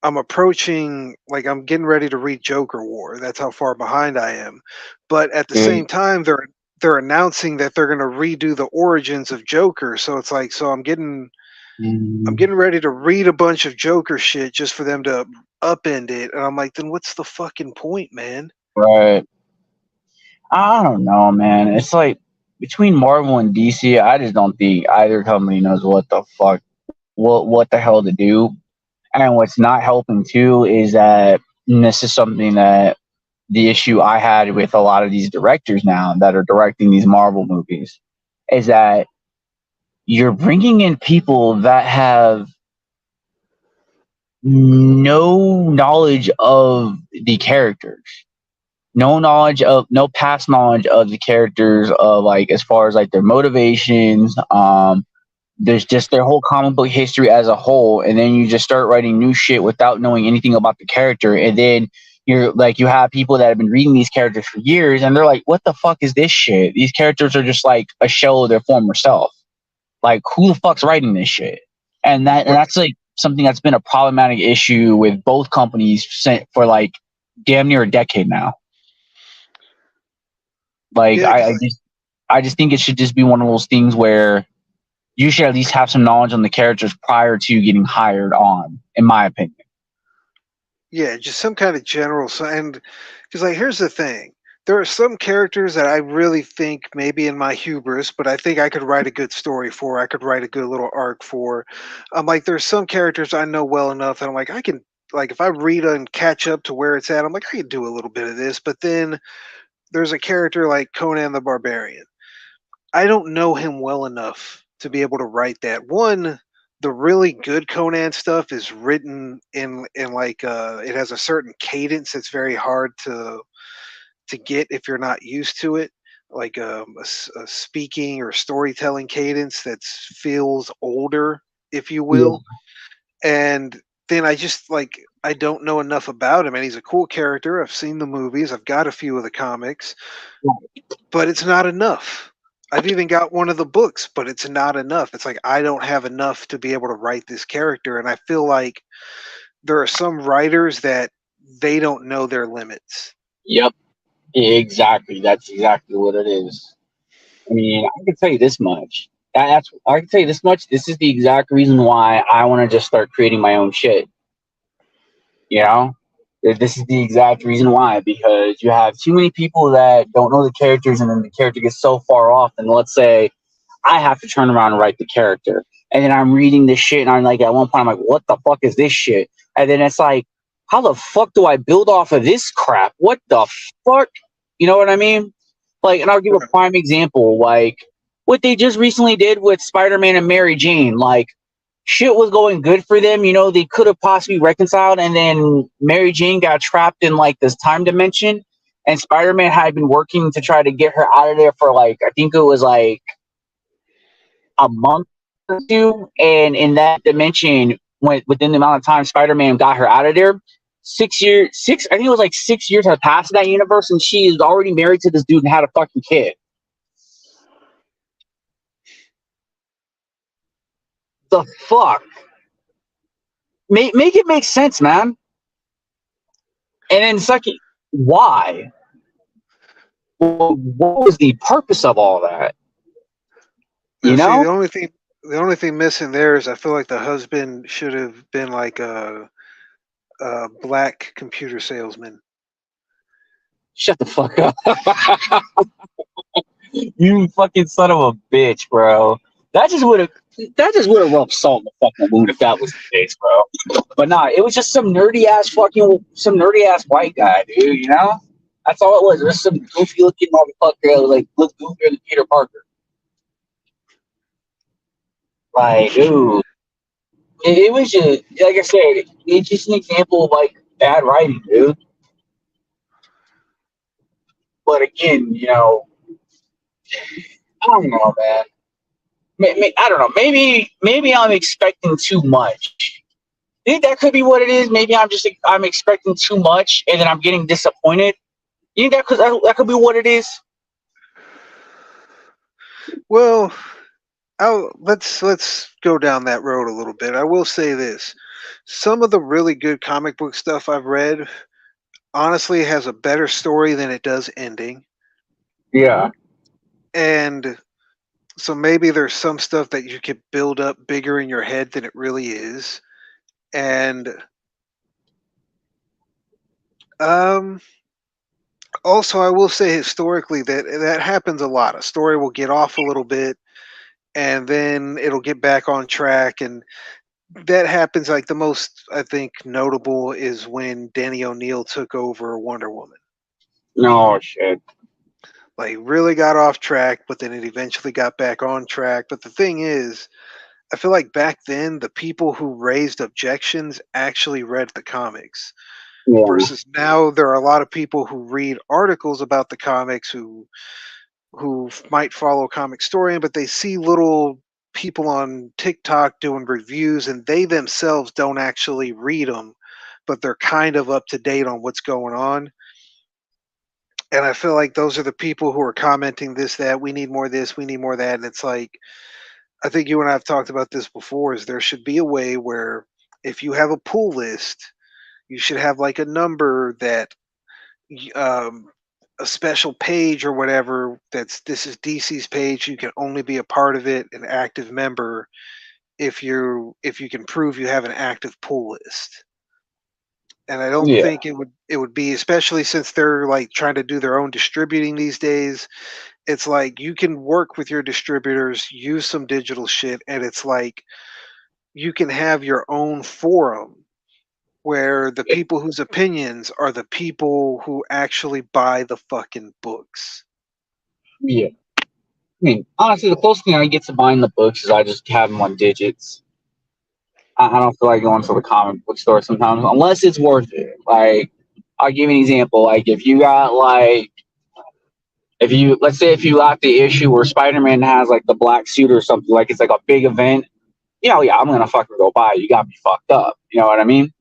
I'm getting ready to read Joker War. That's how far behind I am. But at the good. same time, they're announcing that they're going to redo the origins of Joker. So it's like, so I'm Mm, getting ready to read a bunch of Joker shit just for them to upend it. And I'm like, then what's the fucking point, man? right. I don't know, man. It's like between Marvel and DC, I just don't think either company knows what the fuck, what the hell to do. And what's not helping too is that, and this is something that the issue I had with a lot of these directors now that are directing these Marvel movies is that you're bringing in people that have no knowledge of the characters, no past knowledge of the characters, of like as far as like their motivations. There's just their whole comic book history as a whole, and then you just start writing new shit without knowing anything about the character, and then you're like, you have people that have been reading these characters for years, and they're like, what the fuck is this shit? These characters are just like a shell of their former self. Like, who the fuck's writing this shit? And Right. that's like something that's been a problematic issue with both companies for like damn near a decade now. Like, Yeah, because I just think it should just be one of those things where you should at least have some knowledge on the characters prior to getting hired on, in my opinion. yeah, just some kind of general. And because like, here's the thing: there are some characters that I really think maybe in my hubris, but I think I could write a good story for. I could write a good little arc for. I'm like, there's some characters I know well enough that I'm like, I can like if I read and catch up to where it's at, I'm like, I can do a little bit of this. But then there's a character like Conan the Barbarian. I don't know him well enough to be able to write that. One, the really good Conan stuff is written in like it has a certain cadence that's very hard to get if you're not used to it, like a speaking or storytelling cadence that feels older, if you Yeah. will. And then I just like I don't know enough about him, and he's a cool character. I've seen the movies, I've got a few of the comics, but it's not enough. I've even got one of the books, but it's not enough. It's like I don't have enough to be able to write this character, and I feel like there are some writers that they don't know their limits. Yep. Exactly. That's exactly what it is. I mean, I can tell you this much. I can tell you this much. This is the exact reason why I want to just start creating my own shit. You know, this is the exact reason why, because you have too many people that don't know the characters, and then the character gets so far off. And let's say I have to turn around and write the character, and then I'm reading this shit, and I'm like, at one point, I'm like, what the fuck is this shit? And then it's like, how the fuck do I build off of this crap? What the fuck? You know what I mean? Like, and I'll give a prime example, like what they just recently did with Spider-Man and Mary Jane. Like, shit was going good for them. You know, they could have possibly reconciled, and then Mary Jane got trapped in like this time dimension, and Spider-Man had been working to try to get her out of there for like, I think it was like a month or two. And in that dimension, within the amount of time Spider-Man got her out of there, 6 years, I think it was like 6 years had passed in that universe, and she is already married to this dude and had a fucking kid. The fuck? Make it make sense, man. And then second, why? What was the purpose of all that? Now, You see, know? the only thing missing there is I feel like the husband should have been like a black computer salesman. Shut the fuck up. You fucking son of a bitch, bro. That just would have rubbed salt in the fucking wound if that was the case, bro. But nah, it was just some nerdy ass white guy, dude, you know? That's all it was. It was some goofy looking motherfucker that was like looked goofier than Peter Parker. Like, dude. It was just like I said, it's just an example of like bad writing, dude. But again, I don't know, man. I don't know. Maybe I'm expecting too much. I think that could be what it is. Maybe I'm expecting too much, and then I'm getting disappointed. You think that could be what it is? Well, let's go down that road a little bit. I will say this: some of the really good comic book stuff I've read honestly has a better story than it does ending, Yeah, and so maybe there's some stuff that you could build up bigger in your head than it really is, and um also I will say historically that happens a lot. A story will get off a little bit and then it'll get back on track, and that happens. Like the most I think notable is when Danny O'Neill took over Wonder Woman. no shit. Like really got off track, but then it eventually got back on track. But the thing is, I feel like back then the people who raised objections actually read the comics. Yeah, Versus now there are a lot of people who read articles about the comics who might follow a comic story, but they see little people on TikTok doing reviews and they themselves don't actually read them, but they're kind of up to date on what's going on. And I feel like those are the people who are commenting this, that we need more of this, we need more of that. And it's like, I think you and I have talked about this before, is there should be a way where if you have a pull list, you should have like a number that um, a special page or whatever that's this is DC's page. You can only be a part of it, an active member, if you can prove you have an active pull list. And I don't yeah, think it would be, especially since they're like trying to do their own distributing these days. It's like you can work with your distributors, use some digital shit, and it's like you can have your own forum where the people whose opinions are the people who actually buy the fucking books. yeah. I mean, honestly, the closest thing I get to buying the books is I just have them on digits. I don't feel like going to the comic book store sometimes unless it's worth it. Like, I'll give you an example. Like, if you let's say if you got the issue where Spider-Man has like the black suit or something, like it's like a big event, yeah, I'm gonna fucking go buy it. You got me fucked up. You know what I mean?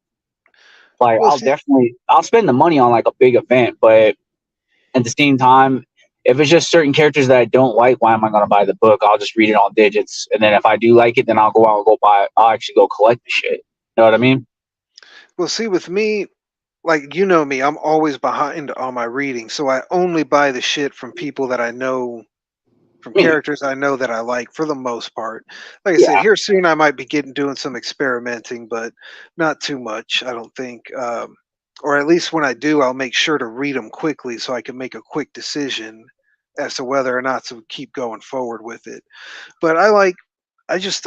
Like, Well, see, I'll spend the money on like a big event, but at the same time, if it's just certain characters that I don't like, why am I gonna buy the book? I'll just read it on digits, and then if I do like it, then I'll go out and go buy it. I'll actually go collect the shit. You know what I mean? with me, like you know me, I'm always behind on my reading, so I only buy the shit from people that I know, from Me, characters I know that I like for the most part. Like I said, yeah, here soon I might be getting doing some experimenting, but not too much, I don't think. Or at least when I do, I'll make sure to read them quickly so I can make a quick decision as to whether or not to keep going forward with it. But I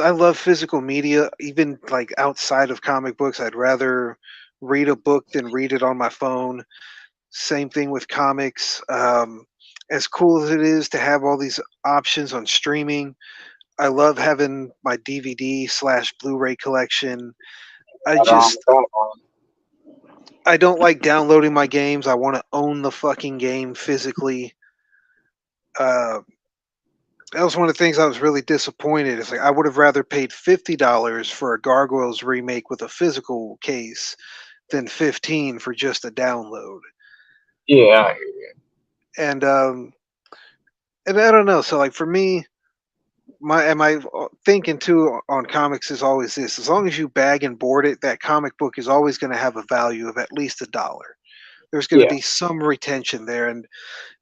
love physical media, even like outside of comic books. I'd rather read a book than read it on my phone. Same thing with comics. As cool as it is to have all these options on streaming, I love having my DVD/Blu-ray collection. I right on just with that one. I don't like downloading my games. I want to own the fucking game physically. Uh, that was one of the things I was really disappointed. It's like I would have rather paid $50 for a Gargoyles remake with a physical case than 15 for just a download. Yeah. And and I don't know. So like for me, my thinking too on comics is always this: as long as you bag and board it, that comic book is always going to have a value of at least $1. There's going to Yeah. be some retention there, and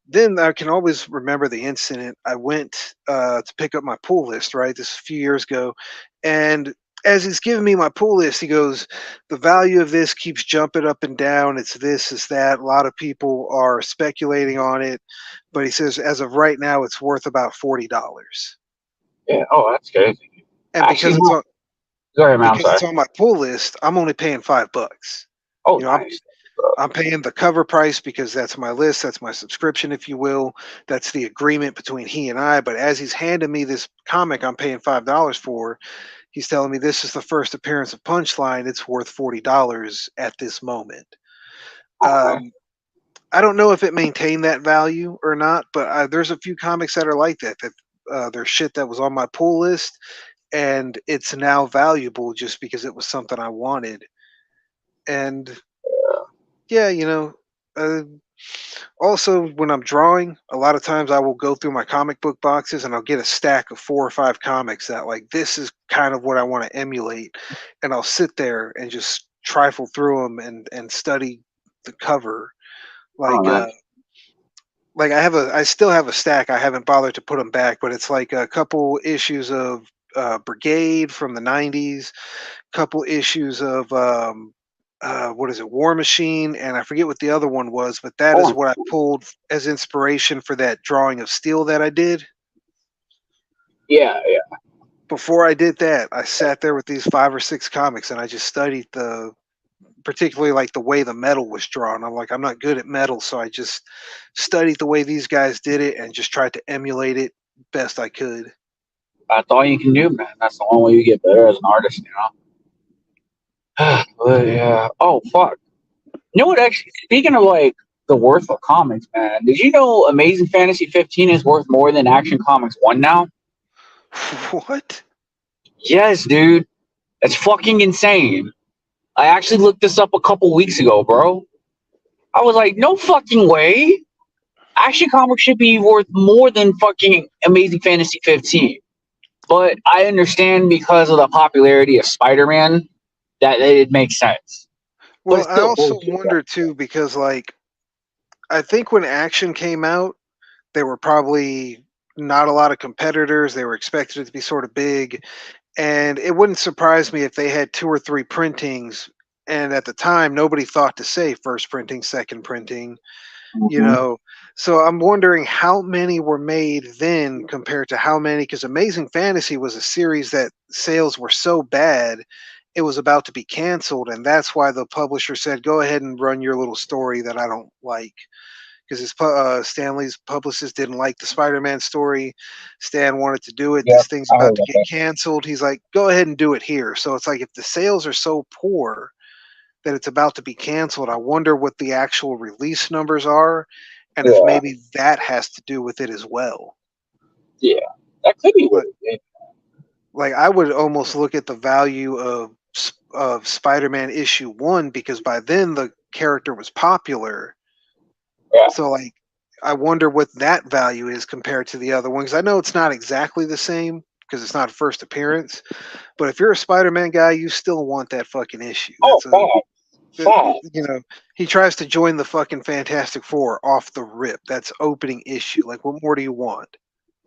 then I can always remember the incident. I went to pick up my pull list, right? This is a few years ago. And as he's giving me my pull list, he goes, the value of this keeps jumping up and down. It's this, it's that. A lot of people are speculating on it. But he says, as of right now, it's worth about $40. Yeah. Oh, that's good. And Actually, sorry, man. I'm because sorry. it's on my pull list, I'm only paying $5. Oh, You know, nice. I'm paying the cover price because that's my list, that's my subscription, if you will. That's the agreement between he and I. But as he's handing me this comic I'm paying $5 for, he's telling me this is the first appearance of Punchline. It's worth $40 at this moment. Okay. I don't know if it maintained that value or not, but there's a few comics that are like that. There's shit that was on my pull list, and it's now valuable just because it was something I wanted. And yeah, uh, also when I'm drawing, a lot of times I will go through my comic book boxes and I'll get a stack of 4 or 5 comics that like this is kind of what I want to emulate, and I'll sit there and just trifle through them and study the cover. Oh, Like nice. I still have a stack. I haven't bothered to put them back, but it's like a couple issues of Brigade from the '90s, couple issues of what is it, War Machine, and I forget what the other one was, but that is Oh, what I pulled as inspiration for that drawing of Steel that I did. yeah. Yeah. Before I did that, I sat there with these 5 or 6 comics and I just studied particularly like the way the metal was drawn. I'm like, I'm not good at metal, so I just studied the way these guys did it and just tried to emulate it best I could. That's all you can do, man. That's the only way you get better as an artist, you know. But yeah. Oh, fuck. You know what? Actually, speaking of like the worth of comics, man, did you know Amazing Fantasy 15 is worth more than Action Comics 1 now? What? Yes, dude. That's fucking insane. I actually looked this up a couple weeks ago, bro. I was like, no fucking way. Action Comics should be worth more than fucking Amazing Fantasy 15. But I understand because of the popularity of Spider-Man that it makes sense. But Well, it's I still also bullshit, bro. wonder too because like I think when Action came out, there were probably not a lot of competitors. They were expected to be sort of big, and it wouldn't surprise me if they had 2 or 3 printings. And at the time, nobody thought to say first printing, second printing, you Mhm. know. So I'm wondering how many were made then compared to how many, because Amazing Fantasy was a series that sales were so bad it was about to be canceled, and that's why the publisher said, "Go ahead and run your little story that I don't like." Because Stanley's publicist didn't like the Spider-Man story. Stan wanted to do it. Yep, This thing's I about heard to about get that. canceled. He's like, "Go ahead and do it here." So it's like if the sales are so poor that it's about to be canceled, I wonder what the actual release numbers are, and if Yeah, maybe that has to do with it as well. yeah. That could be what But it is. like, I would almost look at the value of Spider-Man issue 1 because by then the character was popular. Yeah. So like, I wonder what that value is compared to the other one because I know it's not exactly the same because it's not a first appearance. But if you're a Spider-Man guy, you still want that fucking issue. Oh, fact, That- fact. you know, he tries to join the fucking Fantastic Four off the rip. That's opening issue. Like, what more do you want?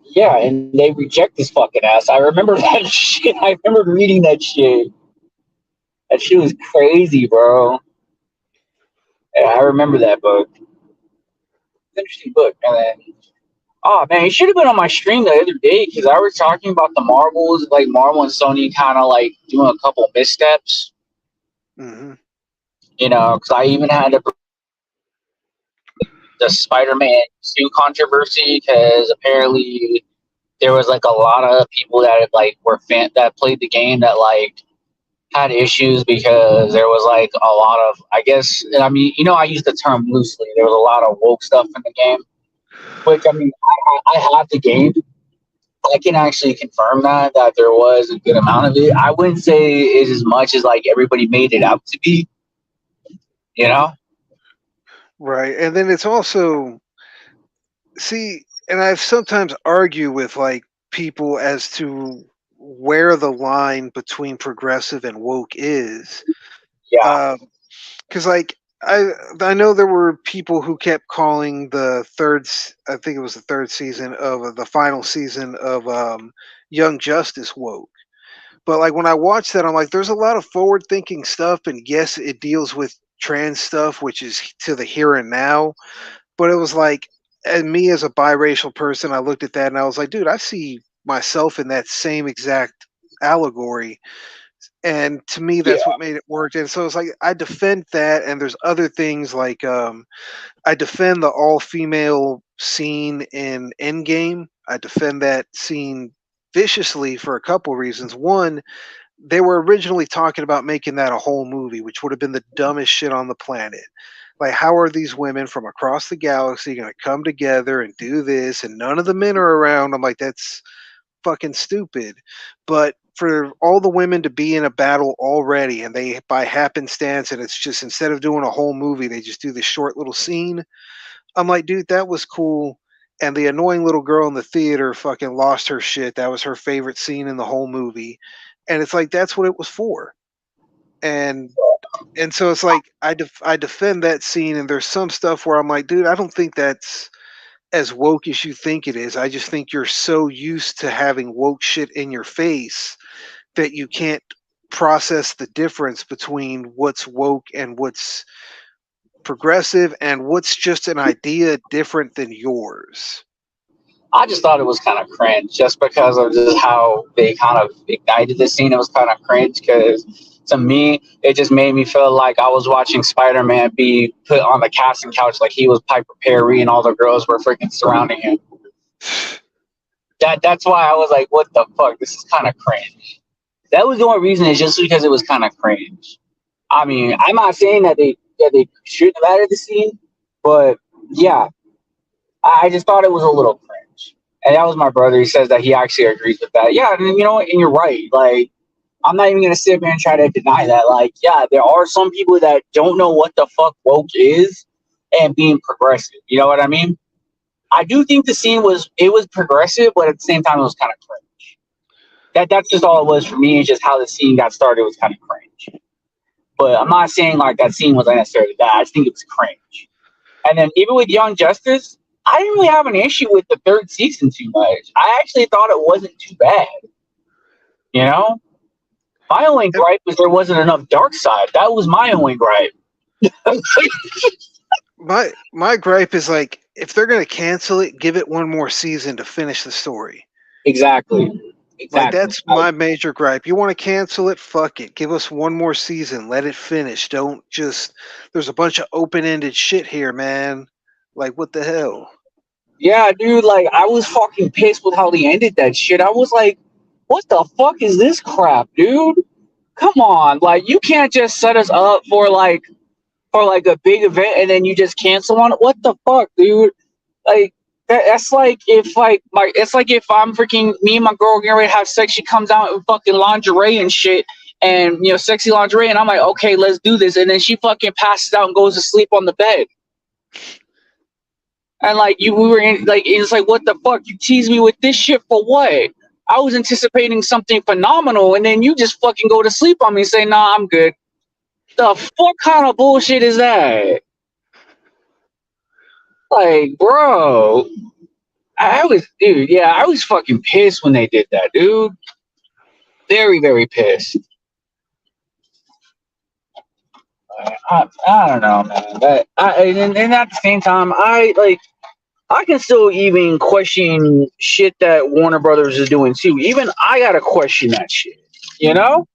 Yeah, and they reject this fucking ass. I remember that shit. I remember reading that shit. That shit was crazy, bro. Yeah, I remember that book. Interesting book. And then, oh man, it should have been on my stream the other day because I was talking about the Marvels, like Marvel and Sony, kind of like doing a couple missteps. Hmm. You know, because I even had the Spider-Man suit controversy because apparently there was like a lot of people that like were that played the game that like had issues because there was like a lot of, I guess, I mean, you know, I use the term loosely. There was a lot of woke stuff in the game, which I mean, I have the game. I can actually confirm that there was a good amount of it. I wouldn't say it's as much as like everybody made it out to be, You know? Right. And then it's also, see, and I've sometimes argue with like people as to where the line between progressive and woke is. Yeah, Because like I know there were people who kept calling the I think it was the third season of the final season of Young Justice woke. But like when I watched that, I'm like, there's a lot of forward thinking stuff, and yes, it deals with trans stuff, which is to the here and now. But it was like, and me as a biracial person, I looked at that and I was like, dude, I see myself in that same exact allegory. And to me, yeah. that's what made it work. And so it's like I defend that, and there's other things like I defend the all female scene in Endgame. I defend that scene viciously for a couple reasons. One, they were originally talking about making that a whole movie, which would have been the dumbest shit on the planet. Like, how are these women from across the galaxy going to come together and do this? And none of the men are around. I'm like, that's fucking stupid. But for all the women to be in a battle already, and they by happenstance, and it's just instead of doing a whole movie, they just do this short little scene. I'm like, dude, that was cool. And the annoying little girl in the theater fucking lost her shit. That was her favorite scene in the whole movie. And it's like that's what it was for. And so it's like I defend that scene, and there's some stuff where I'm like, dude, I don't think that's as woke as you think it is. I just think you're so used to having woke shit in your face that you can't process the difference between what's woke and what's progressive and what's just an idea different than yours. I just thought it was kind of cringe just because of just how they kind of ignited the scene. It was kind of cringe because to me, it just made me feel like I was watching Spider Man be put on the casting couch like he was Piper Perry and all the girls were freaking surrounding him. That's why I was like, what the fuck? This is kind of cringe. That was the only reason, is just because it was kind of cringe. I mean, I'm not saying that they shouldn't have added the scene, but yeah, I just thought it was a little cringe. And that was my brother. He says that he actually agrees with that. Yeah, and you know what? And you're right. Like, I'm not even gonna sit there and try to deny that. Like, yeah, there are some people that don't know what the fuck woke is and being progressive. You know what I mean? I do think the scene was progressive, but at the same time it was kind of cringe. That's just all it was for me. It's just how the scene got started was kind of cringe. But I'm not saying like that scene was unnecessarily bad. I just think it was cringe. And then even with Young Justice, I didn't really have an issue with the third season too much. I actually thought it wasn't too bad. You know, my only gripe was there wasn't enough dark side. That was my only gripe. My gripe is like if they're gonna cancel it, give it one more season to finish the story. Exactly. Like Exactly. that's my major gripe. You want to cancel it? Fuck it. Give us one more season. Let it finish. Don't just. There's a bunch of open-ended shit here, man. Like what the hell? Yeah, dude, like I was fucking pissed with how they ended that shit. I was like, what the fuck is this crap, dude? Come on. Like you can't just set us up for like a big event and then you just cancel on it. What the fuck, dude? Like that's like if like my it's like if I'm freaking me and my girl getting ready to have sex, she comes out in fucking lingerie and shit and sexy lingerie and I'm like, okay, let's do this, and then she fucking passes out and goes to sleep on the bed. And like we were in, like it's like what the fuck? You tease me with this shit for what? I was anticipating something phenomenal, and then you just fucking go to sleep on me and say, "Nah, I'm good." The fuck kind of bullshit is that? Like, bro, I was, dude. Yeah, I was fucking pissed when they did that, dude. Very, very pissed. I don't know, man. But and at the same time, I can still even question shit that Warner Brothers is doing too. Even I gotta question that shit. You know,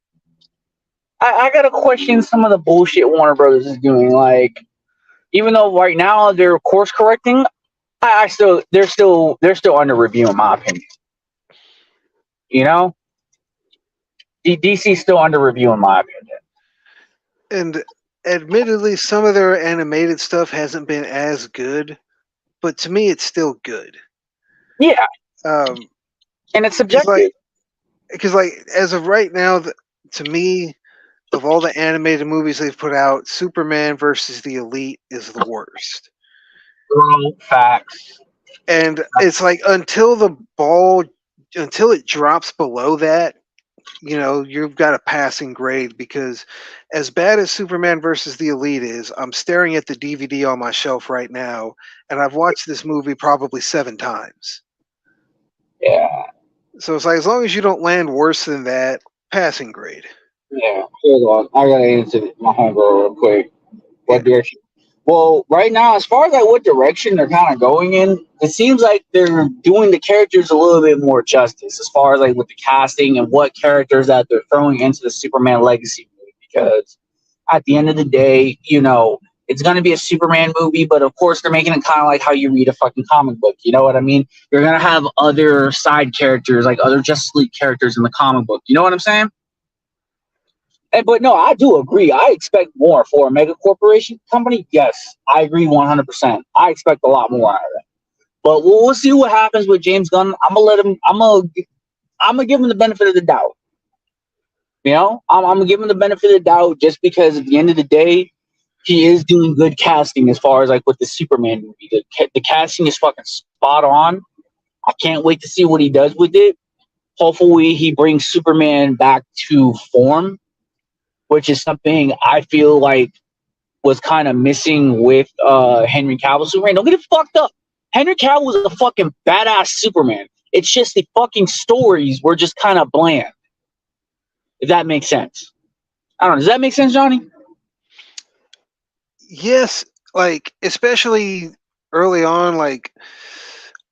I gotta question some of the bullshit Warner Brothers is doing. Like, even though right now they're course correcting, I still they're still under review in my opinion. You know, DC's still under review in my opinion. And admittedly, some of their animated stuff hasn't been as good, but to me, it's still good. Yeah, Um, and it's because subjective. like as of right now, to me, of all the animated movies they've put out, Superman versus the Elite is the worst. Bro, facts. And it's like until it drops below that, you've got a passing grade because as bad as Superman versus the Elite is, I'm staring at the DVD on my shelf right now, and I've watched this movie probably 7 times. Yeah. So it's like as long as you don't land worse than that, passing grade. Yeah. Hold on. I gotta answer my homegirl real quick. What Yeah. direction? Well, right now, as far as like what direction they're kind of going in, it seems like they're doing the characters a little bit more justice as far as like with the casting and what characters that they're throwing into the Superman Legacy movie. Because at the end of the day, it's going to be a Superman movie, but of course they're making it kind of like how you read a fucking comic book. You know what I mean? You're going to have other side characters, like other Justice League characters in the comic book. You know what I'm saying? But no, I do agree. I expect more for a mega corporation company. Yes, I agree 100%. I expect a lot more out of it. But we'll see what happens with James Gunn. I'm gonna let him. I'm gonna give him the benefit of the doubt. I'm gonna give him the benefit of the doubt just because at the end of the day, he is doing good casting as far as like with the Superman movie. The casting is fucking spot on. I can't wait to see what he does with it. Hopefully, he brings Superman back to form, which is something I feel like was kind of missing with Henry Cavill Superman. Don't get it fucked up. Henry Cavill was a fucking badass Superman. It's just the fucking stories were just kind of bland. If that makes sense. I don't know. Does that make sense, Johnny? Yes, like especially early on, like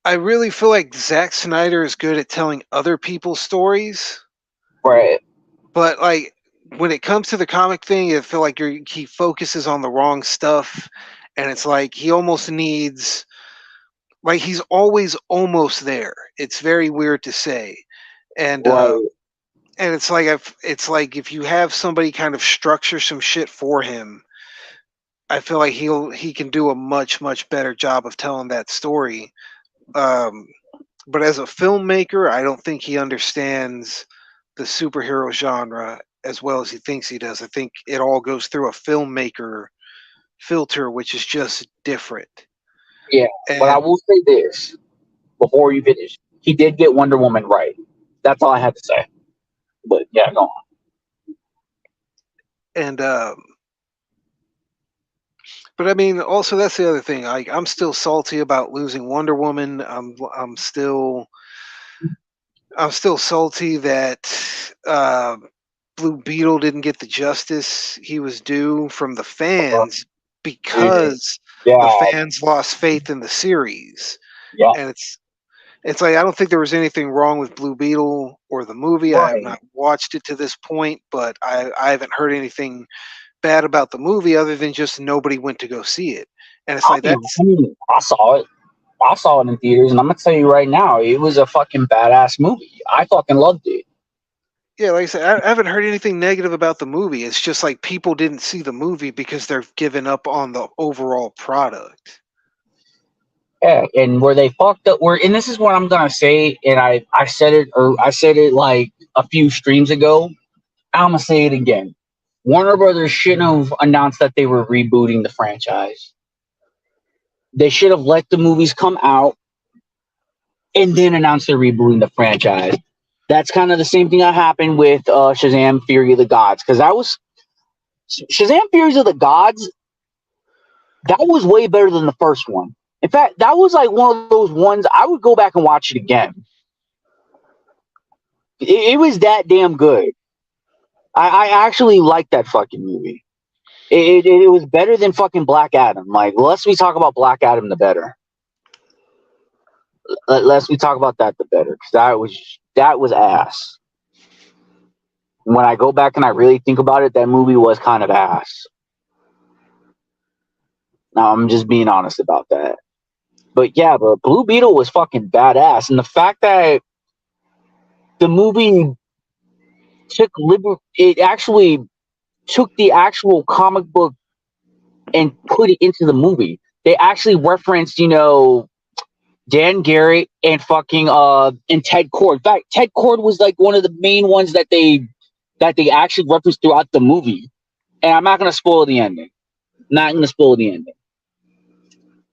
I really feel like Zack Snyder is good at telling other people's stories. Right. But like when it comes to the comic thing, I feel like he focuses on the wrong stuff, and it's like he almost needs, like he's always almost there. It's very weird to say, and Right. and it's like if you have somebody kind of structure some shit for him, I feel like he can do a much better job of telling that story. But as a filmmaker, I don't think he understands the superhero genre as well as he thinks he does. I think it all goes through a filmmaker filter, which is just different. Yeah. But I And will say this before you finish. He did get Wonder Woman right. That's all I had to say. But yeah, go on. and but I mean, also that's the other thing. Like, I'm still salty about losing Wonder Woman. I'm still salty that Blue Beetle didn't get the justice he was due from the fans because the Yeah. fans lost faith in the series. Yeah. And it's like I don't think there was anything wrong with Blue Beetle or the movie. I have Right. not watched it to this point, but I haven't heard anything bad about the movie other than just nobody went to go see it. And it's like I saw it. I saw it in theaters, and I'm gonna tell you right now, it was a fucking badass movie. I fucking loved it. yeah, like I said, I haven't heard anything negative about the movie. It's just like people didn't see the movie because they're giving up on the overall product. Yeah, and where they fucked up, and this is what I'm gonna say, and I said it like a few streams ago. I'm gonna say it again. Warner Brothers shouldn't have announced that they were rebooting the franchise. They should have let the movies come out and then announce they're rebooting the franchise. That's kind of the same thing that happened with Shazam: Fury of the Gods, because that was Shazam: Furies of the Gods. That was way better than the first one. In fact, that was like one of those ones I would go back and watch it again. It was that damn good. I actually liked that fucking movie. It was better than fucking Black Adam. Like, the less we talk about Black Adam, the better. Less we talk about that, the better. Because that was ass. When I go back and I really think about it, that movie was kind of ass. Now, I'm just being honest about that. But yeah, but Blue Beetle was fucking badass. And the fact that the movie it actually took the actual comic book and put it into the movie. They actually referenced, Dan Garrett and fucking and Ted Kord. In fact, Ted Kord was like one of the main ones that they that they actually reference throughout the movie. And I'm not gonna spoil the ending. Not gonna spoil the ending.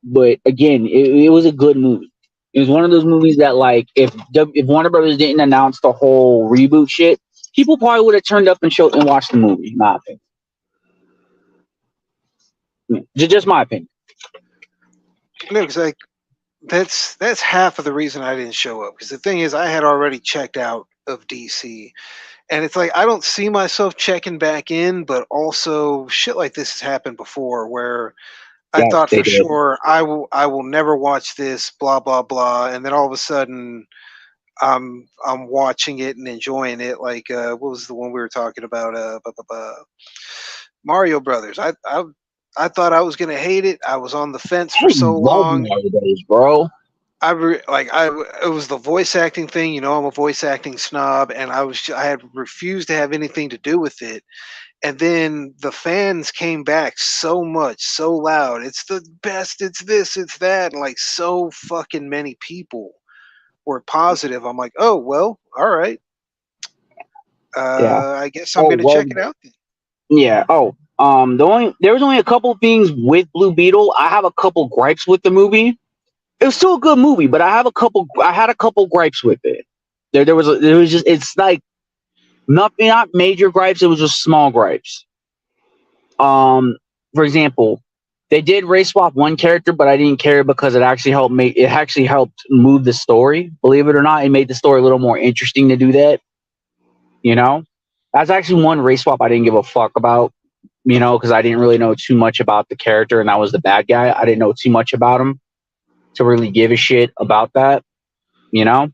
But again, it was a good movie. It was one of those movies that, like, if Warner Brothers didn't announce the whole reboot shit, people probably would have turned up and showed and watched the movie. My opinion. Just my opinion. No, because like that's half of the reason I didn't show up. Because the thing is, I had already checked out of DC, and it's like I don't see myself checking back in. But also, shit like this has happened before, where I Yes, thought they for did. sure I will never watch this, blah blah blah, and then all of a sudden I'm watching it and enjoying it. Like what was the one we were talking about? Mario Brothers. I thought I was gonna hate it. I was on the fence I for so love long. Mario Brothers, bro. It was the voice acting thing. You know, I'm a voice acting snob, and I had refused to have anything to do with it. And then the fans came back so much, so loud. It's the best. It's this. It's that. And like so fucking many people were positive. I'm like, oh well, all right. Yeah. I guess I'm Oh gonna well. check it out then. Yeah. Oh. There was only a couple things with Blue Beetle. I have a couple gripes with the movie. It was still a good movie, but I had a couple gripes with it. There was just, it's like not major gripes. It was just small gripes. Um, for example, they did race swap one character, but I didn't care because it actually helped move the story. Believe it or not, it made the story a little more interesting to do that. You know, that's actually one race swap I didn't give a fuck about. You know, because I didn't really know too much about the character, and that was the bad guy. I didn't know too much about him to really give a shit about that. You know,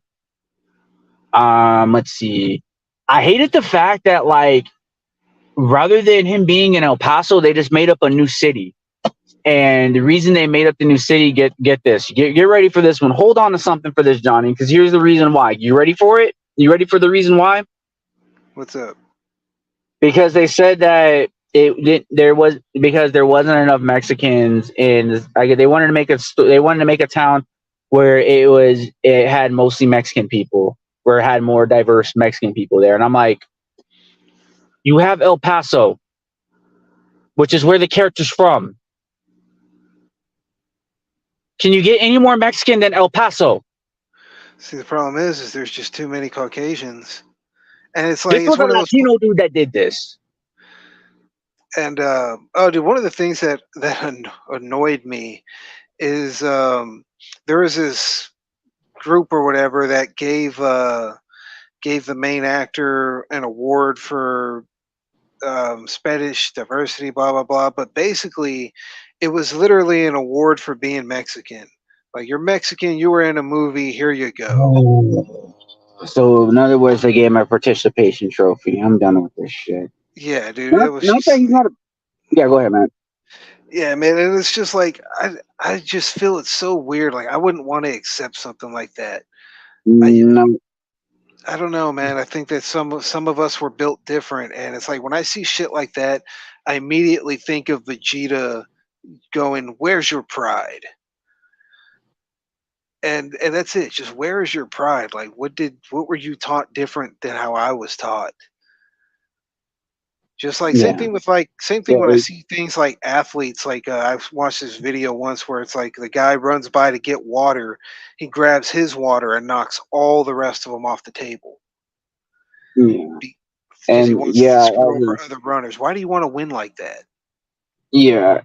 let's see. I hated the fact that, like, rather than him being in El Paso, they just made up a new city. And the reason they made up the new city, get this, get ready for this one. Hold on to something for this, Johnny, because here's the reason why. You ready for it? You ready for the reason why? What's up? Because they said that there wasn't enough Mexicans in. Like, they wanted to make a town where it had mostly Mexican people, where it had more diverse Mexican people there. And I'm like, you have El Paso, which is where the character's from. Can you get any more Mexican than El Paso? See, the problem is there's just too many Caucasians, and it's This like it's was a one of those. Latino dude that did this. And oh, dude, one of the things that annoyed me is there was this group or whatever that gave the main actor an award for Spanish diversity, blah blah blah. But basically, it was literally an award for being Mexican. Like you're Mexican, you were in a movie. Here you go. Oh. So in other words, they gave him a participation trophy. I'm done with this shit. Yeah, dude, it Not, was not that just he's like, not a. Yeah, go ahead, man. yeah, man, and it's just like I just feel it's so weird. Like I wouldn't want to accept something like that. I No, I don't know, man. I think that some of us were built different, and it's like when I see shit like that, I immediately think of Vegeta going, "Where's your pride?" And that's it. Just where is your pride? Like, what were you taught different than how I was taught? Just like yeah. same thing Yeah, when I see things like athletes. Like I've watched this video once where it's like the guy runs by to get water, he grabs his water and knocks all the rest of them off the table yeah. because he And wants to yeah, screw over other runners. Why do you want to win like that? yeah,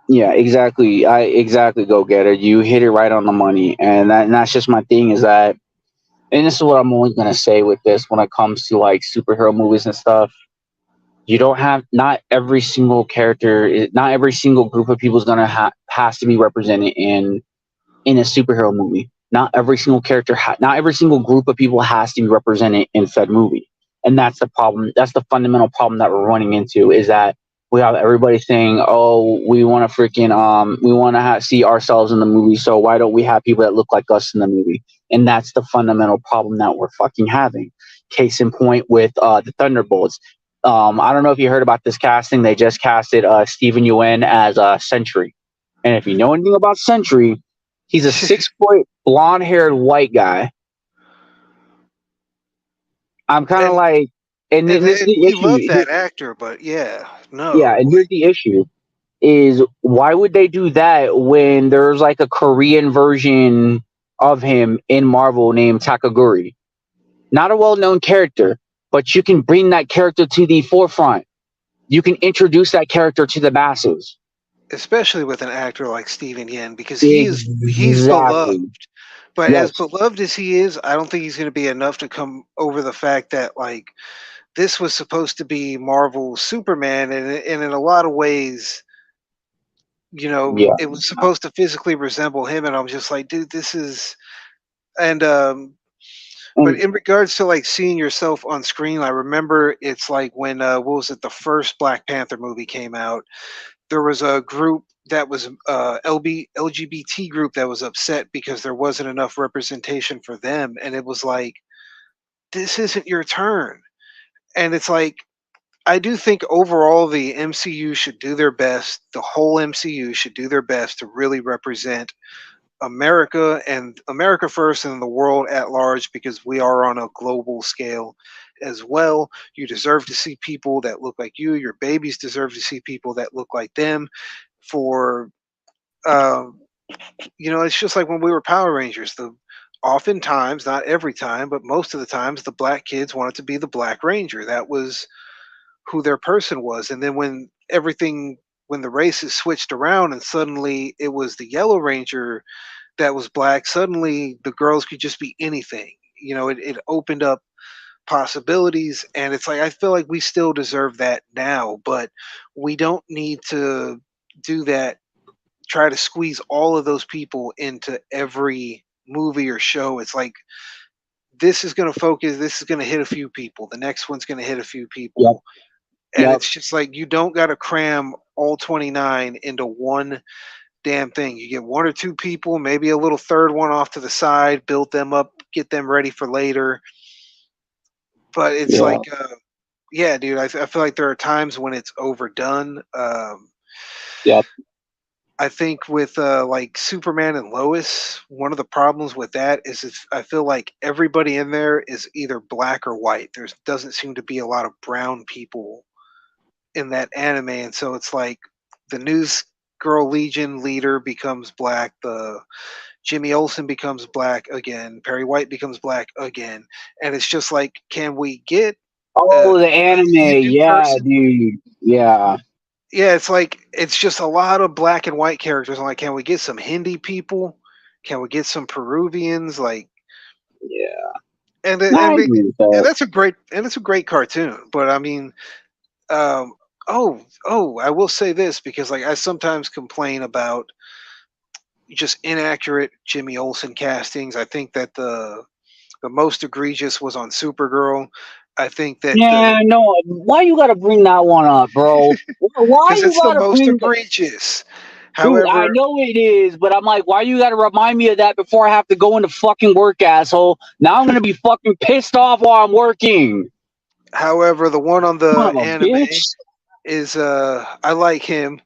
yeah, exactly. I exactly, go getter. You hit it right on the money, and that's just my thing. Is that, and this is what I'm always gonna say with this when it comes to, like, superhero movies and stuff. You don't have Not every single not every single group of people is gonna has to be represented in a superhero movie. Not every single not every single group of people has to be represented in said movie. And that's the problem. That's the fundamental problem that we're running into, is that we have everybody saying, "Oh, we want to we want to see ourselves in the movie. So why don't we have people that look like us in the movie?" And that's the fundamental problem that we're fucking having. Case in point with the Thunderbolts. I don't know if you heard about this casting. They just casted Stephen Yeun as Sentry. And if you know anything about Sentry, he's a 6 foot blonde haired white guy. I'm kind of And like, And And, then this is and the we love issue. that actor, but yeah, Yeah, no. and here's the issue: is why would they do that when there's like a Korean version of him in Marvel named Takaguri? Not a well-known character, but you can bring that character to the forefront. You can introduce that character to the masses. Especially with an actor like Steven Yen, because he's beloved. Exactly. But as Yes. beloved as he is, I don't think he's going to be enough to come over the fact that like this was supposed to be Marvel's Superman, and in a lot of ways, Yeah. it was supposed to physically resemble him, and I'm just like, dude, this is. And but And in regards to like seeing yourself on screen, I remember it's like when what was it? The first Black Panther movie came out. There was a group that was LGBT group that was upset because there wasn't enough representation for them, and it was like, this isn't your turn. And it's like, I do think overall the MCU should do their best. The whole MCU should do their best to really represent America and America first and the world at large, because we are on a global scale as well. You deserve to see people that look like you. Your babies deserve to see people that look like them. For um, it's just like when we were Power Rangers. The oftentimes, not every time, but most of the times, the black kids wanted to be the Black Ranger. That was who their person was. And then when the races switched around and suddenly it was the Yellow Ranger that was black, suddenly the girls could just be anything. It opened up possibilities, and it's like I feel like we still deserve that now, but we don't need to do that. Try to squeeze all of those people into every movie or show. It's like this is going to focus. This is going to hit a few people. The next one's going to hit a few yep, people, and yep, it's just like you don't got to cram all 29 into one damn thing. You get one or two people, maybe a little third one off to the side, build them up, get them ready for later. But it's yeah. like, yeah, dude, I feel like there are times when it's overdone. Yep. I think with like Superman and Lois, one of the problems with that is I feel like everybody in there is either black or white. There doesn't seem to be a lot of brown people in that anime, and so it's like the News Girl Legion leader becomes black, the Jimmy Olsen becomes black again, Perry White becomes black again, and it's just like, can we get a Oh, the good anime. Hindu Yeah, person? dude. Yeah. Yeah, it's like it's just a lot of black and white characters. I'm like, can we get some Hindi people? Can we get some Peruvians? Like, Yeah. and No, I and, agree with and that. it's a great cartoon. But I mean, um, I will say this because like I sometimes complain about just inaccurate Jimmy Olsen castings. I think that the most egregious was on Supergirl. I think that the Yeah, no. Why you gotta bring that one up, bro? Why because you it's the gotta most bring? egregious. Dude, I However, know it is, but I'm like, why you gotta remind me of that before I have to go into fucking work, asshole? Now I'm gonna be fucking pissed off while I'm working. the one on Son the of a anime bitch. is I like him.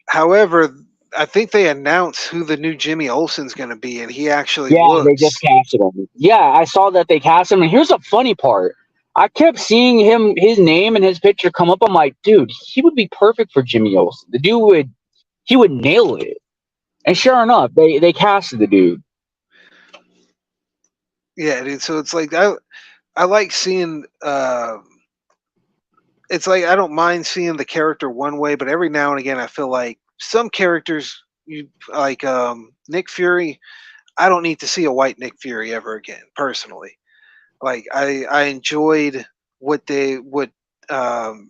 However, I think they announced who the new Jimmy Olsen's going to be, and he actually Yeah, they just looks. casted him. Yeah, I saw that they cast him. And here's the funny part. I kept seeing his name and his picture come up. I'm like, dude, he would be perfect for Jimmy Olsen. The dude he would nail it. And sure enough, they casted the dude. Yeah, dude. So it's like I like seeing. It's like I don't mind seeing the character one way, but every now and again, I feel like some characters, you like Nick Fury. I don't need to see a white Nick Fury ever again, personally. Like I enjoyed what um,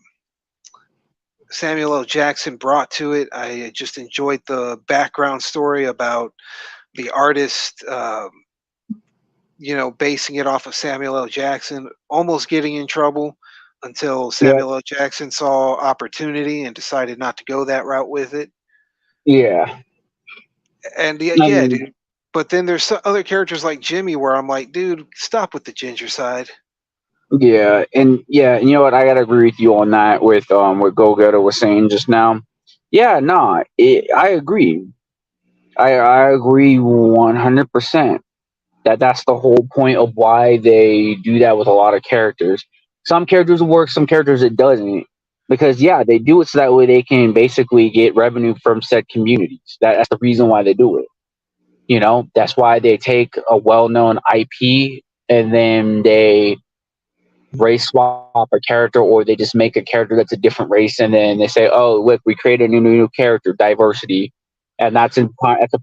Samuel L. Jackson brought to it. I just enjoyed the background story about the artist, basing it off of Samuel L. Jackson, almost getting in trouble until Yep. Samuel L. Jackson saw opportunity and decided not to go that route with it. Yeah. And yeah, I yeah, mean, dude. But then there's other characters like Jimmy where I'm like, dude, stop with the ginger side. yeah, and yeah, and you know what? I gotta agree with you on that. With what Go Getter was saying just now. Yeah, nah, I agree. I agree 100% that that's the whole point of why they do that with a lot of characters. Some characters work, some characters it doesn't. Because yeah, they do it so that way they can basically get revenue from said communities. That's the reason why they do it. You know, that's why they take a well-known IP and then they race swap a character, or they just make a character that's a different race, and then they say, "Oh, look, we created a new character, diversity," and that's a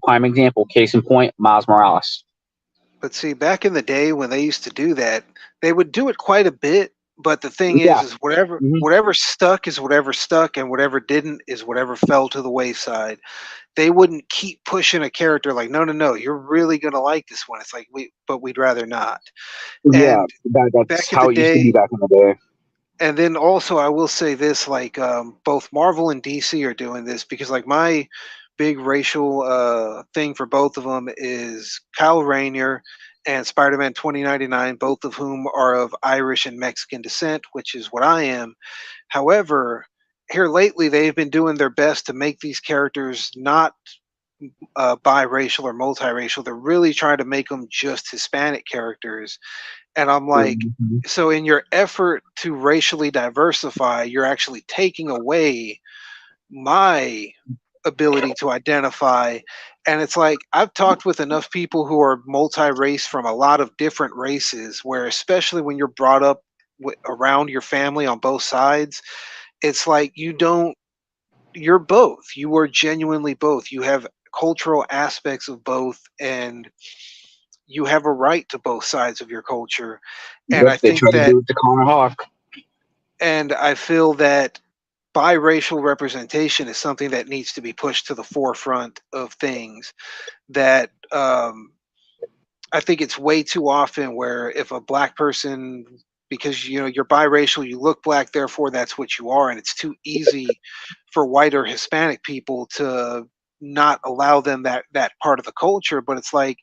prime example. Case in point, Miles Morales. But see, back in the day when they used to do that, they would do it quite a bit. But the thing Yeah. is whatever Hmm. whatever stuck is whatever stuck, and whatever didn't is whatever fell to the wayside. They wouldn't keep pushing a character like, no, no, no, you're really gonna like this one. It's like but we'd rather not. Yeah, And that's back in the how it used to be day, back in the day. and then also I will say this, like both Marvel and DC are doing this because like my big racial thing for both of them is Kyle Rayner and Spider-Man 2099, both of whom are of Irish and Mexican descent, which is what I am. However, here lately they've been doing their best to make these characters not biracial or multiracial. They're really trying to make them just Hispanic characters, and I'm like, Mhm. so in your effort to racially diversify, you're actually taking away my ability to identify. And it's like, I've talked with enough people who are multi race from a lot of different races, where, especially when you're brought up around your family on both sides, it's like you're both. You are genuinely both. You have cultural aspects of both, and you have a right to both sides of your culture. And Yep, I they think try to that do it to Connor Hawk. and I feel that biracial representation is something that needs to be pushed to the forefront of things. That I think it's way too often where if a black person, because you're biracial, you look black, therefore that's what you are, and it's too easy for white or Hispanic people to not allow them that part of the culture. But it's like,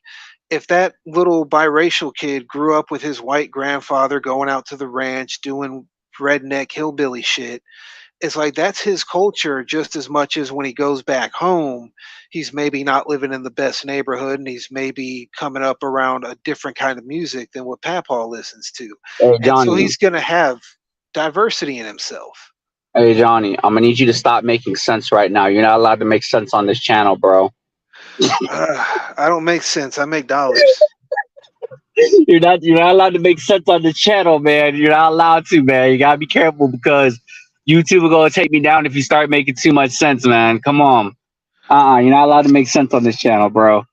if that little biracial kid grew up with his white grandfather going out to the ranch doing redneck hillbilly shit, it's like that's his culture just as much as when he goes back home, he's maybe not living in the best neighborhood and he's maybe coming up around a different kind of music than what Papa listens to. Hey And so Johnny, he's going to have diversity in himself. hey Johnny, I'm gonna need you to stop making sense right now. You're not allowed to make sense on this channel, bro. I don't make sense. I make dollars. You're not allowed to make sense on this channel, man. You're not allowed to, man. You gotta be careful because YouTube will go take me down if you start making too much sense, man. Come on. You're not allowed to make sense on this channel, bro.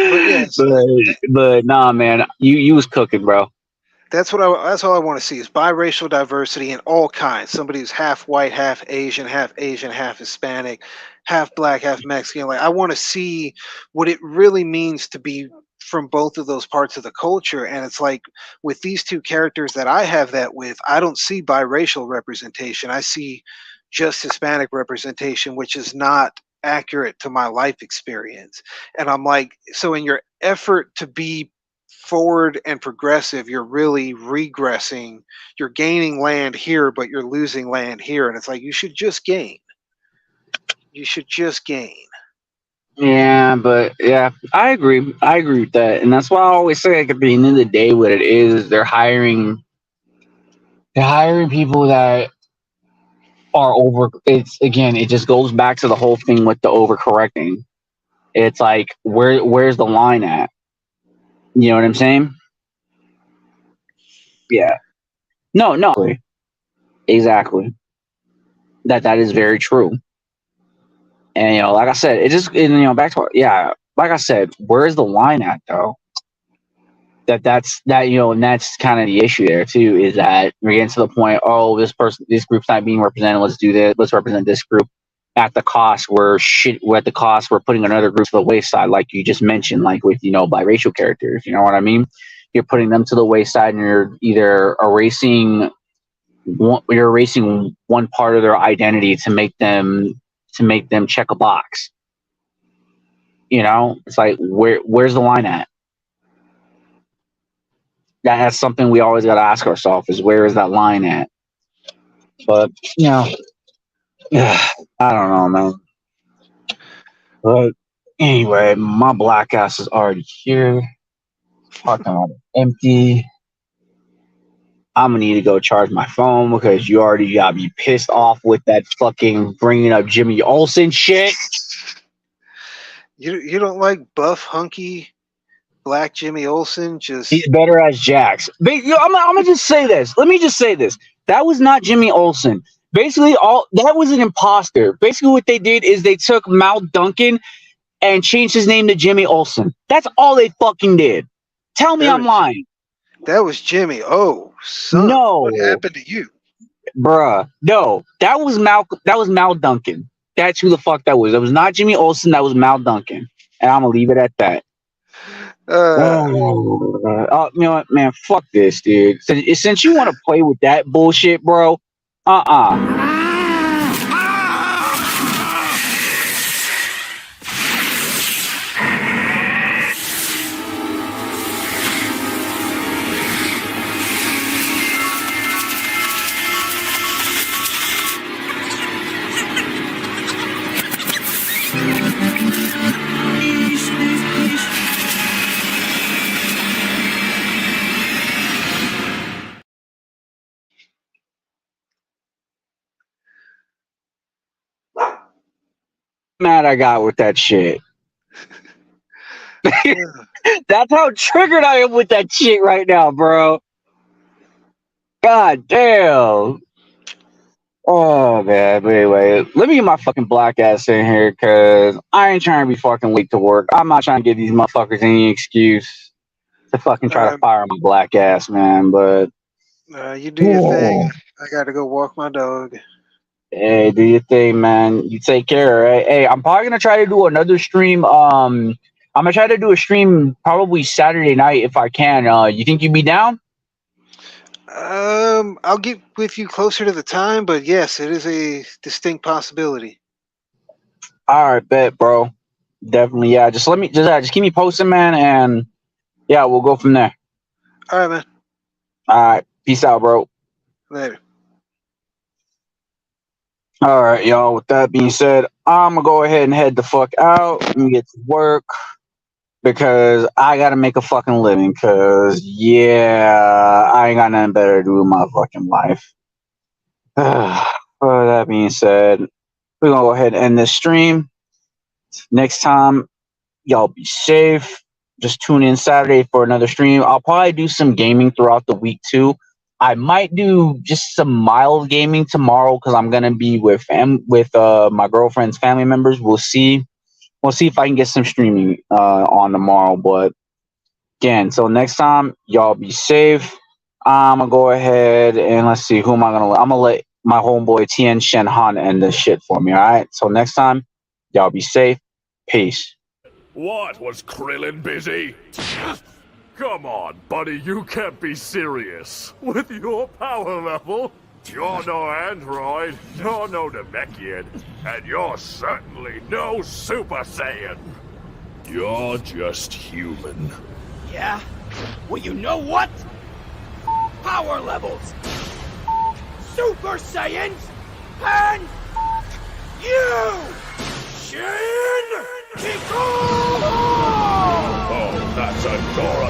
But yes, but nah, man. You was cooking, bro. that's all I want to see is biracial diversity in all kinds. Somebody who's half white, half Asian, half Hispanic, half black, half Mexican. Like, I want to see what it really means to be from both of those parts of the culture. And it's like, with these two characters that I have that with, I don't see biracial representation. I see just Hispanic representation, which is not accurate to my life experience. And I'm like, so in your effort to be forward and progressive, you're really regressing. You're gaining land here, but you're losing land here. And it's like, you should just gain. You should just gain. Yeah, but yeah, I agree. I agree with that, and that's why I always say, like, at the end of the day, what it is, they're hiring people that are over. It's again, it just goes back to the whole thing with the overcorrecting. It's like, where's the line at? You know what I'm saying? Yeah. No, no, exactly. That is very true. And like I said, it just, and, back to, yeah, like I said, where's the line at though? That's that, and that's kind of the issue there too, is that we're getting to the point, oh, this group's not being represented, let's do this, let's represent this group at the cost we're at the cost we're putting another group to the wayside, like you just mentioned, like with biracial characters, you know what I mean? You're putting them to the wayside, and you're either erasing one part of their identity to make them check a box. It's like, where's the line at? That's something we always got to ask ourselves, is where is that line at? But I don't know, man. But anyway, my black ass is already here. Parking lot is empty. I'm gonna need to go charge my phone because you already got me pissed off with that fucking bringing up Jimmy Olsen shit. You don't like buff, hunky, black Jimmy Olsen? Just He's better as Jax. I'm gonna just say this. Let me just say this. That was not Jimmy Olsen. Basically, all that was an imposter. Basically, what they did is they took Mal Duncan and changed his name to Jimmy Olsen. That's all they fucking did. Tell me I'm lying. That was Jimmy. Oh, son. No. What happened to you? Bruh. No. That was Mal Duncan. That's who the fuck that was. That was not Jimmy Olsen. That was Mal Duncan. And I'm going to leave it at that. You know what, man? Fuck this, dude. Since you want to play with that bullshit, bro, mad I got with that shit. That's how triggered I am with that shit right now, bro. God damn. Oh man, but anyway, let me get my fucking black ass in here because I ain't trying to be fucking late to work. I'm not trying to give these motherfuckers any excuse to fucking try to fire my black ass, man. But you do your thing. I gotta go walk my dog. Hey, do your thing, man. You take care, right? Hey, I'm probably gonna try to do another stream. I'm gonna try to do a stream probably Saturday night if I can. You think you'd be down? I'll get with you closer to the time, but yes, it is a distinct possibility. All right, bet, bro. Definitely, yeah. Just keep me posted, man, and yeah, we'll go from there. All right, man. All right, peace out, bro. Later. All right, y'all. With that being said, I'm gonna go ahead and head the fuck out. Let me get to work because I gotta make a fucking living. Cause yeah, I ain't got nothing better to do with my fucking life. With that being said, we're gonna go ahead and end this stream. Next time, y'all be safe. Just tune in Saturday for another stream. I'll probably do some gaming throughout the week too. I might do just some mild gaming tomorrow because I'm gonna be with my girlfriend's family members. We'll see. We'll see if I can get some streaming on tomorrow. But again, so next time, y'all be safe. I'm gonna go ahead and let's see who am I gonna let. I'm gonna let my homeboy Tien Shen Han end this shit for me. All right. So next time, y'all be safe. Peace. What, was Krillin busy? Come on, buddy, you can't be serious. With your power level, you're no android, you're no Namekian, and you're certainly no Super Saiyan. You're just human. Yeah? Well, you know what? Power levels! Super Saiyans! And you! Shin! Kiko! Oh, that's a Dora.